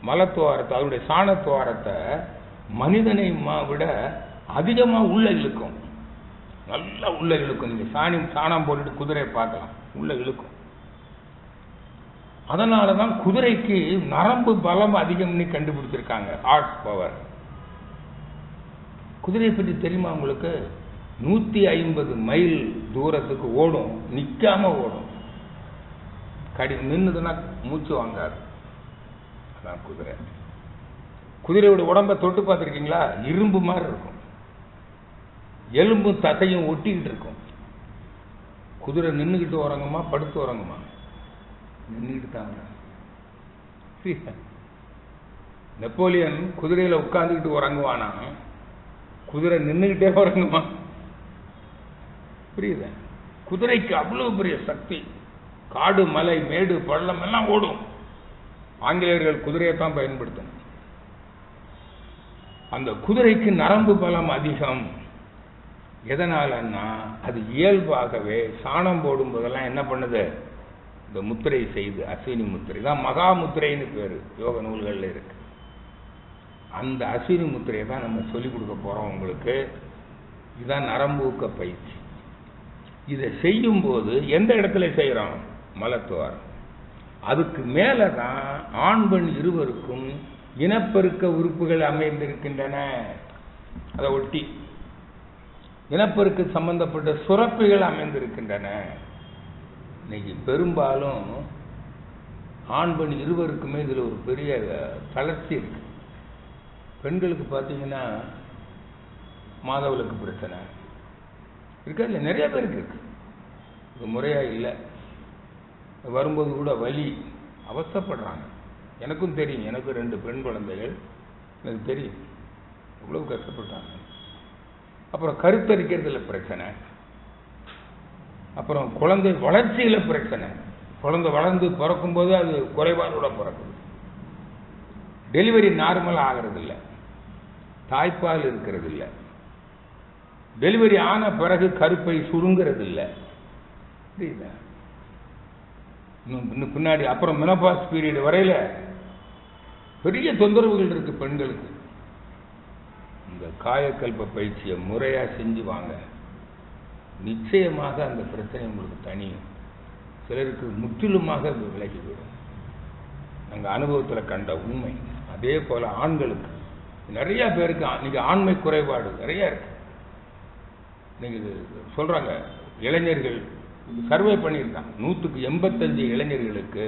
மலத்துவாரத்தை, அதனுடைய சாணத்துவாரத்தை மனிதனை விட அதிகமா உள்ள இழுக்கும், நல்லா உள்ள இழுக்கும். நீங்க சாணம் போட்டுட்டு குதிரையை பார்க்கலாம், உள்ள இழுக்கும். அதனாலதான் குதிரைக்கு நரம்பு பலம் அதிகம்னு கண்டுபிடிச்சிருக்காங்க, ஹார்ஸ் பவர். குதிரையை பற்றி தெரியுமா உங்களுக்கு? 150 மைல் தூரத்துக்கு ஓடும், நிக்காம ஓடும். நின்னுதுன்னா மூச்சு வாங்காது. அதான் குதிரை. குதிரையோட உடம்ப தொட்டு பார்த்துருக்கீங்களா? இரும்பு மாதிரி இருக்கும், எலும்பும் தசையும் ஒட்டிக்கிட்டு இருக்கும். குதிரை நின்றுக்கிட்டு உறங்குமா படுத்து உறங்குமா? நின்றுக்கிட்டு தாங்க. நெப்போலியன் குதிரையில உட்கார்ந்துக்கிட்டு உறங்குவானா? குதிரை நின்றுகிட்டே உறங்குமா? புரியுது? குதிரைக்கு அவ்வளவு பெரிய சக்தி. காடு மலை மேடு பள்ளம் எல்லாம் ஓடும். ஆங்கிலேயர்கள் குதிரையைத்தான் பயன்படுத்தும். அந்த குதிரைக்கு நரம்பு பலம் அதிகம். எதனாலன்னா அது இயல்பாகவே சாணம் போடும் போதெல்லாம் என்ன பண்ணுது? இந்த முத்திரை செய்து, அஸ்வினி முத்திரை தான் மகா முத்திரைன்னு பேரு, யோக நூல்கள்ல இருக்கு. அந்த அஸ்வினி முத்திரையை தான் நம்ம சொல்லிக் கொடுக்க போறோம் உங்களுக்கு. இதுதான் நரம்பூக்க பயிற்சி. இதை செய்யும் போது எந்த இடத்துல செய்யறோம்? மலத்துவாரம். அதுக்கு மேலதான் ஆண் பெண் இருவருக்கும் இனப்பெருக்க உறுப்புகள் அமைந்திருக்கின்றன. அதை ஒட்டி இனப்பெருக்க சம்பந்தப்பட்ட சுரப்பிகள் அமைந்திருக்கின்றன. இன்னைக்கு பெரும்பாலும் ஆண் பெண் இருவருக்குமே இதுல ஒரு பெரிய தளர்ச்சி இருக்கு. பெண்களுக்கு பார்த்தீங்கன்னா மாதவிலக்கு பிரச்சனை இருக்கா இல்லை? நிறைய பேருக்கு இருக்கு. இது முறையா இல்லை. வரும்போது கூட வலி, அவஸ்தைப்படுறாங்க. எனக்கும் தெரியும், எனக்கு 2 பெண் குழந்தைகள், எனக்கு தெரியும் இவ்வளவு கஷ்டப்பட்டாங்க. அப்புறம் கருத்தரிக்கிறதுல பிரச்சனை, அப்புறம் குழந்தை வளர்ச்சியில பிரச்சனை. குழந்தை வளர்ந்து பிறக்கும் போது அது குறைபாடோட பிறக்குது. டெலிவரி நார்மல் ஆகிறது இல்லை, தாய்ப்பால் இருக்கிறது இல்லை, டெலிவரி ஆன பிறகு கருப்பை சுருங்கிறது இல்லை. புரியுதா? இன்னும் பின்னாடி அப்புறம் மெனோபாஸ் பீரியட் வரையில பெரிய தொந்தரவுகள் இருக்கு பெண்களுக்கு. இந்த காயக்கல்ப பயிற்சியை முறையா செஞ்சு வாங்க, நிச்சயமாக அந்த பிரச்சனை உங்களுக்கு தனியும். சிலருக்கு முற்றிலுமாக விலகிவிடும். நாங்கள் அனுபவத்தில் கண்ட உண்மை. அதே போல ஆண்களுக்கு நிறைய பேருக்கு இன்னைக்கு ஆண்மை குறைபாடு நிறைய இருக்கு. இன்னைக்கு சொல்றாங்க, இளைஞர்கள் சர்வே பண்ணியிருக்காங்க, 100க்கு 85 இளைஞர்களுக்கு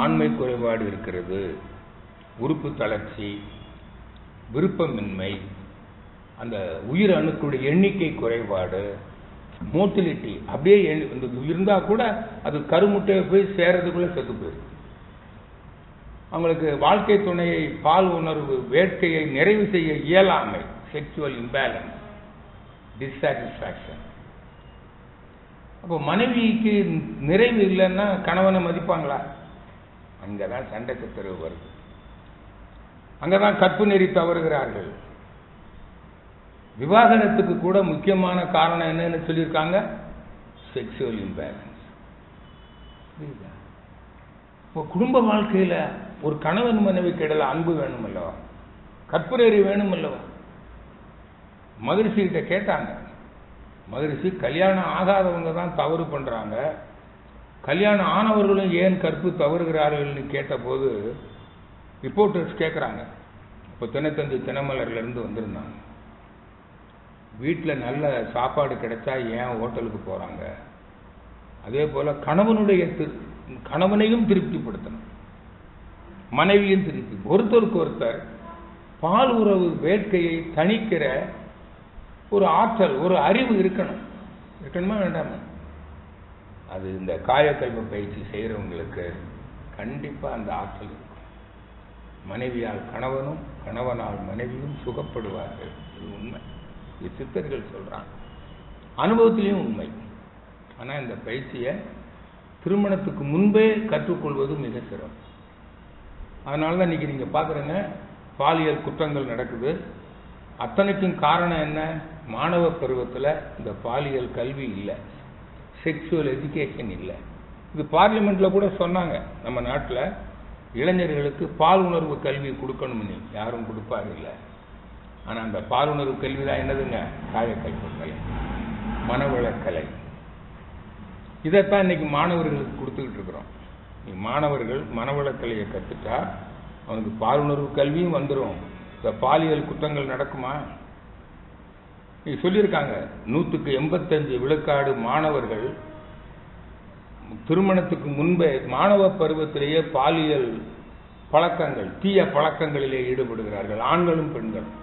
ஆண்மை குறைபாடு இருக்கிறது. உறுப்பு தளர்ச்சி, விருப்பமின்மை, அந்த உயிர் அணுக்களுடைய எண்ணிக்கை குறைபாடு, மோட்டிலிட்டி அப்படியே இருந்தா கூட அது கருமுட்டையை போய் சேரதுக்குள்ள செத்து போயிருக்கு. அவங்களுக்கு வாழ்க்கை துணையை, பால் உணர்வு, வேட்கையை நிறைவு செய்ய இயலாமை, செக்சுவல் இம்பேலன்ஸ், டிஸ்சாட்டிஸ்பாக்சன். அப்போ மனைவிக்கு நிறைவு இல்லைன்னா கணவனை மதிப்பாங்களா? அங்கதான் சண்டை சச்சரவு வருது, அங்கதான் கற்பு நெறி தவறுகிறார்கள். விவாகரத்துக்கு கூட முக்கியமான காரணம் என்னன்னு சொல்லியிருக்காங்க? Sexual imbalance. இப்போ குடும்ப வாழ்க்கையில ஒரு கணவன் மனைவிக்கு இடையில அன்பு வேணும் அல்லவா? கற்பு நெறி வேணும் அல்லவா? மகரிஷி கிட்ட கேட்டாங்க. மகரிஷி, கல்யாணம் ஆகாதவங்க தான் தவறு பண்றாங்க, கல்யாணம் ஆனவர்களும் ஏன் கற்பு தவறுகிறார்கள்னு கேட்ட போது ரிப்போர்ட்டர்ஸ் கேட்குறாங்க. இப்போ தினத்தந்தி தினமலர்ல இருந்து வந்திருந்தாங்க. வீட்டில் நல்ல சாப்பாடு கிடைச்சா ஏன் ஹோட்டலுக்கு போறாங்க? அதே போல கணவனையும் திருப்திப்படுத்தணும், மனைவியும் திருப்தி. ஒருத்தருக்கு ஒருத்தர் பால் உறவு வேட்கையை தணிக்கிற ஒரு ஆற்றல், ஒரு அறிவு இருக்கணுமா வேண்டாமா? அது இந்த காயக்கல்ப பயிற்சி செய்யறவங்களுக்கு கண்டிப்பா அந்த ஆற்றல் இருக்கும். மனைவியால் கணவனும், கணவனால் மனைவியும் சுகப்படுவார்கள். இது உண்மை. இது சித்தர்கள் சொல்றாங்க, அனுபவத்திலையும் உண்மை. ஆனா இந்த பயிற்சியை திருமணத்துக்கு முன்பே கற்றுக்கொள்வது மிக சிறப்பு. அதனாலதான் இன்னைக்கு நீங்க பாக்குறீங்க, பாலியல் குற்றங்கள் நடக்குது. அத்தனைக்கும் காரணம் என்ன? மாணவ பருவத்தில் இந்த பாலியல் கல்வி இல்லை, செக்ஷுவல் எஜுகேஷன் இல்லை. இது பார்லிமெண்ட்ல கூட சொன்னாங்க. நம்ம நாட்டில் இளைஞர்களுக்கு பாலுணர்வு கல்வி கொடுக்கணும்னு யாரும் கொடுப்பாரு இல்லை. ஆனால் அந்த பாலுணர்வு கல்வி தான் என்னதுங்க? காயக்கல்பக்கலை, மனவளக்கலை. இதைத்தான் இன்னைக்கு மாணவர்களுக்கு கொடுத்துக்கிட்டு இருக்கிறோம். மாணவர்கள் மனவளக்கலையை கற்றுட்டா அவனுக்கு பாலுணர்வு கல்வியும் வந்துடும். இந்த பாலியல் குற்றங்கள் நடக்குமா? நீ சொல்லியிருக்காங்க 185 விழுக்காடு மாணவர்கள் திருமணத்துக்கு முன்பே மாணவ பருவத்திலேயே பாலியல் பழக்கங்கள், தீய பழக்கங்களிலே ஈடுபடுகிறார்கள், ஆண்களும் பெண்களும்.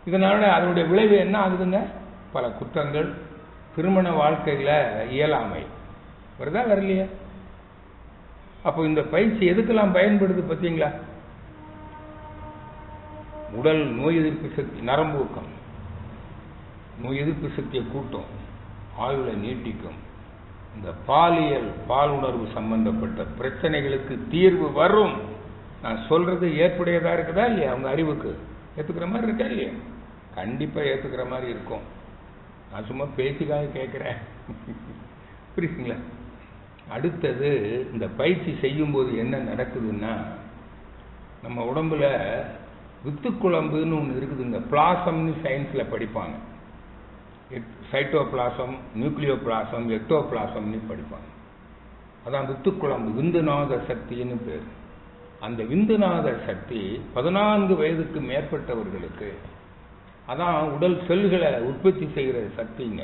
இதனால அதனுடைய விளைவு என்ன ஆகுதுங்க? பல குற்றங்கள், திருமண வாழ்க்கையில இயலாமை வருதா வரலையா? அப்போ இந்த பயிற்சி எதுக்கெல்லாம் பயன்படுது பார்த்தீங்களா? உடல் நோய் எதிர்ப்பு சக்தி, நரம்பூக்கம், நோய் எதிர்ப்பு சக்தியை கூட்டும், ஆயுளை நீட்டிக்கும். இந்த பாலுணர்வு சம்பந்தப்பட்ட பிரச்சனைகளுக்கு தீர்வு வரும். நான் சொல்றது ஏற்புடையதா இருக்குதா இல்லையா? அவங்க அறிவுக்கு ஏத்துக்கிற மாதிரி இருக்கா இல்லையா? கண்டிப்பா ஏத்துக்கிற மாதிரி இருக்கும். நான் சும்மா பேச்சுக்காக கேட்கிறேன். புரியுதுங்களா? அடுத்தது, இந்த பயிற்சி செய்யும் போது என்ன நடக்குதுன்னா, நம்ம உடம்புல வித்துக்குழம்புன்னு ஒன்று இருக்குதுங்க. பிளாசம்னு சயின்ஸ்ல படிப்பாங்க. சைட்டோபிளாசம், நியூக்ளியோபிளாசம், எக்டோபிளாசம்னு படிப்பாங்க. அதான் வித்துக்குழம்பு, விந்துநாத சக்தின்னு பேர். அந்த விந்துநாத சக்தி 14 வயதுக்கு மேற்பட்டவர்களுக்கு அதான் உடல் செல்களை உற்பத்தி செய்கிற சக்திங்க.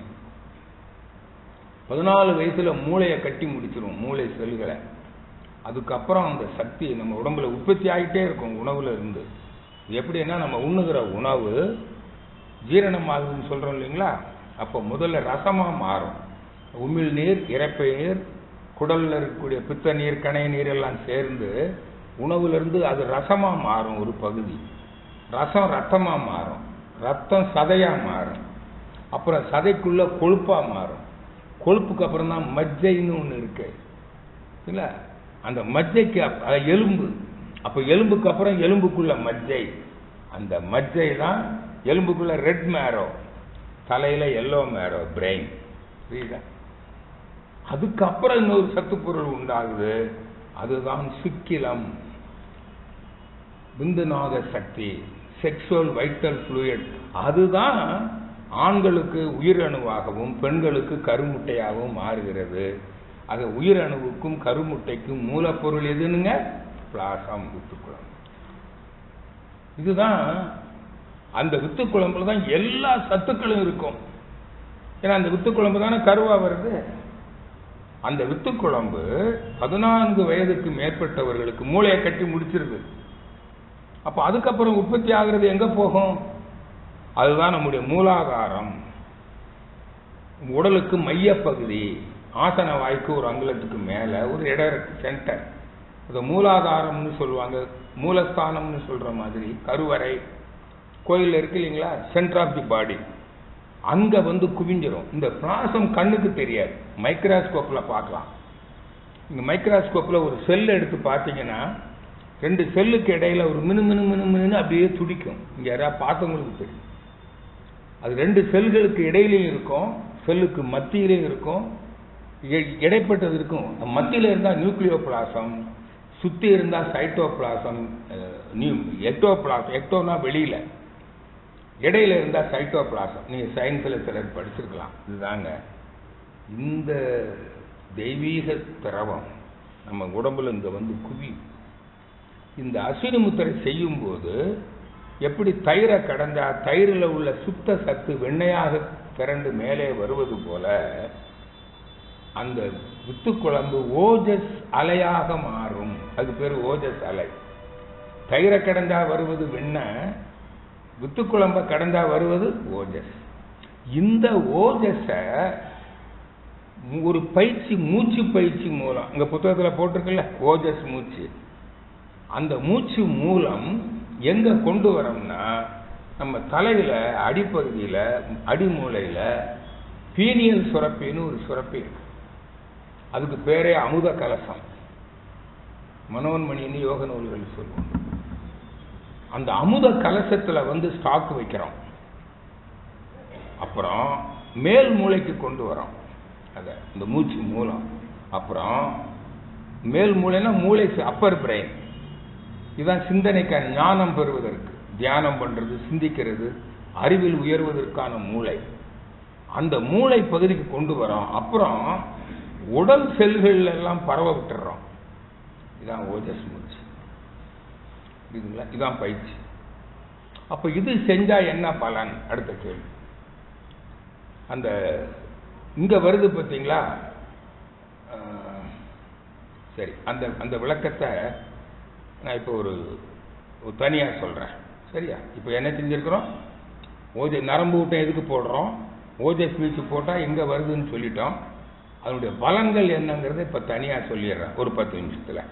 14 வயசுல மூளையை கட்டி முடிச்சிடும், மூளை செல்களை. அதுக்கப்புறம் அந்த சக்தி நம்ம உடம்புல உற்பத்தி ஆகிட்டே இருக்கும் உணவுல இருந்து. எப்படின்னா, நம்ம உண்ணுகிற உணவு ஜீரணம் ஆகுதுன்னு சொல்றோம் இல்லைங்களா? அப்போ முதல்ல ரசமா மாறும். உமிழ் நீர், இரைப்பை நீர், குடல்ல இருக்கக்கூடிய பித்த நீர், கணை நீர் எல்லாம் சேர்ந்து உணவுல இருந்து அது ரசமா மாறும். ஒரு பகுதி ரசம் ரத்தமா மாறும், ரத்தம் சதையா மாறும், அப்புறம் சதைக்குள்ள கொழுப்பா மாறும். கொழுப்புக்கு அப்புறம் தான் மஜ்ஜைன்னு ஒன்று இருக்கு இல்ல? அந்த மஜ்ஜைக்கு எலும்பு, அப்ப எலும்புக்கு அப்புறம் எலும்புக்குள்ள மஜ்ஜை. அந்த மஜ்ஜை தான் எலும்புக்குள்ள ரெட் மேரோ, தலையில எல்லோ மேரோ, பிரெயின். புரியுதா? அதுக்கப்புறம் இன்னொரு சத்து பொருள் உண்டாகுது, அதுதான் சுக்கிலம், விந்துநாத சக்தி, செக்ஷுவல் வைட்டல் ஃப்ளூயிட். அதுதான் ஆண்களுக்கு உயிரணுவாகவும் பெண்களுக்கு கருமுட்டையாகவும் மாறுகிறது. அது உயிரணுவுக்கும் கருமுட்டைக்கும் மூலப்பொருள் எதுனுங்க? பிளாசம், வித்துக்குழம்பு. இதுதான் அந்த வித்துக்குழம்புல தான் எல்லா சத்துக்களும் இருக்கும். ஏன்னா அந்த வித்துக்குழம்பு தானே கருவா வருது. அந்த வித்துக்குழம்பு 14 வயதுக்கு மேற்பட்டவர்களுக்கு மூளையை கட்டி முடிச்சிருது. அப்ப அதுக்கப்புறம் உற்பத்தி ஆகிறது எங்க போகும்? அதுதான் நம்முடைய மூலாதாரம், உடலுக்கு மையப்பகுதி, ஆசன வாய்க்கு ஒரு அங்குலத்துக்கு மேல ஒரு இடம் இருக்கு, சென்டர். அது மூலாதாரம்னு சொல்லுவாங்க, மூலஸ்தானம்னு சொல்ற மாதிரி. கருவறை கோயில் இருக்கு இல்லைங்களா? சென்டர் ஆஃப் தி பாடி. அங்க வந்து குவிஞ்சிரும். இந்த பிளாசம் கண்ணுக்கு தெரியாது, மைக்ரோஸ்கோப்ல பார்க்கலாம். இந்த மைக்ரோஸ்கோப்ல ஒரு செல் எடுத்து பார்த்தீங்கன்னா 2 செல்லுக்கு இடையில ஒரு மினு மினு மினு மினு அப்படியே துடிக்கும். இங்க யாராவது பார்த்தவங்களுக்கு தெரியும். அது 2 செல்களுக்கு இடையிலையும் இருக்கும், செல்லுக்கு மத்தியிலையும் இருக்கும், இடைப்பட்டது இருக்கும். மத்தியில இருந்தா நியூக்ளியோபிளாசம், சுத்தி இருந்தா சைட்டோபிளாசம், எக்டோபிளாசம், எக்டோனா வெளியில, இடையில இருந்தா சைட்டோபிளாசம். நீங்க சயின்ஸ்ல சிலர் படிச்சிருக்கலாம். இதுதாங்க இந்த தெய்வீக திரவம் நம்ம உடம்புல இங்க வந்து குவி. இந்த அஸ்வினி முத்திரை செய்யும் போது எப்படி தயிரை கடந்தா தயிரில் உள்ள சுத்த சத்து வெண்ணையாக திரண்டு மேலே வருவது போல அந்த வித்துக்குழம்பு ஓஜஸ் அலையாக மாறும். அது பேர் ஓஜஸ் அலை. தயிரை கடந்தா வருவது வெண்ணெய், வித்துக்குழம்ப கடந்தா வருவது ஓஜஸ். இந்த ஓஜஸ ஒரு பயிற்சி, மூச்சு பயிற்சி மூலம், இங்க புத்தகத்துல போட்டிருக்குல்ல ஓஜஸ் மூச்சு, அந்த மூச்சு மூலம் எங்க கொண்டு வரோம்னா நம்ம தலையில அடிப்பகுதியில அடிமூலையில பீனியல் சுரப்பின்னு ஒரு சுரப்பி இருக்கு. அதுக்கு பேரே அமுத கலசம். மனோன்மணின்னு யோக நூல்கள் சொல்லுவோம். அந்த அமுத கலசத்துல வந்து ஸ்டாக் வைக்கிறோம். அப்புறம் மேல் மூளைக்கு கொண்டு வரோம் அத, இந்த மூச்சு மூலம். அப்புறம் மேல் மூளைனா மூளை அப்பர் பிரெயின். இதுதான் சிந்தனைக்கான ஞானம் பெறுவதற்கு, தியானம் பண்றது, சிந்திக்கிறது, அறிவில் உயர்வதற்கான மூளை. அந்த மூளை பகுதிக்கு கொண்டு வரோம். அப்புறம் உடல் செல்கள் எல்லாம் பரவ விட்டுறோம். இதான் ஓஜஸ் மூச்சு. புரியுதுங்களா? இதான் பயிற்சி. அப்ப இது செஞ்சா என்ன பலன்? அடுத்த கேள்வி. அந்த இங்க வருது பார்த்தீங்களா? சரி, அந்த அந்த விளக்கத்தை நான் இப்போ ஒரு தனியா சொல்றேன். சரியா? இப்போ என்ன செஞ்சிருக்கிறோம்? நரம்பு ஊட்டம் எதுக்கு போடுறோம்? ஓஜஸ் மூச்சு போட்டா எங்க வருதுன்னு சொல்லிட்டோம். அதனுடைய பலன்கள் என்னங்கிறத இப்ப தனியா சொல்லிடுறேன் ஒரு 10 நிமிஷத்துல.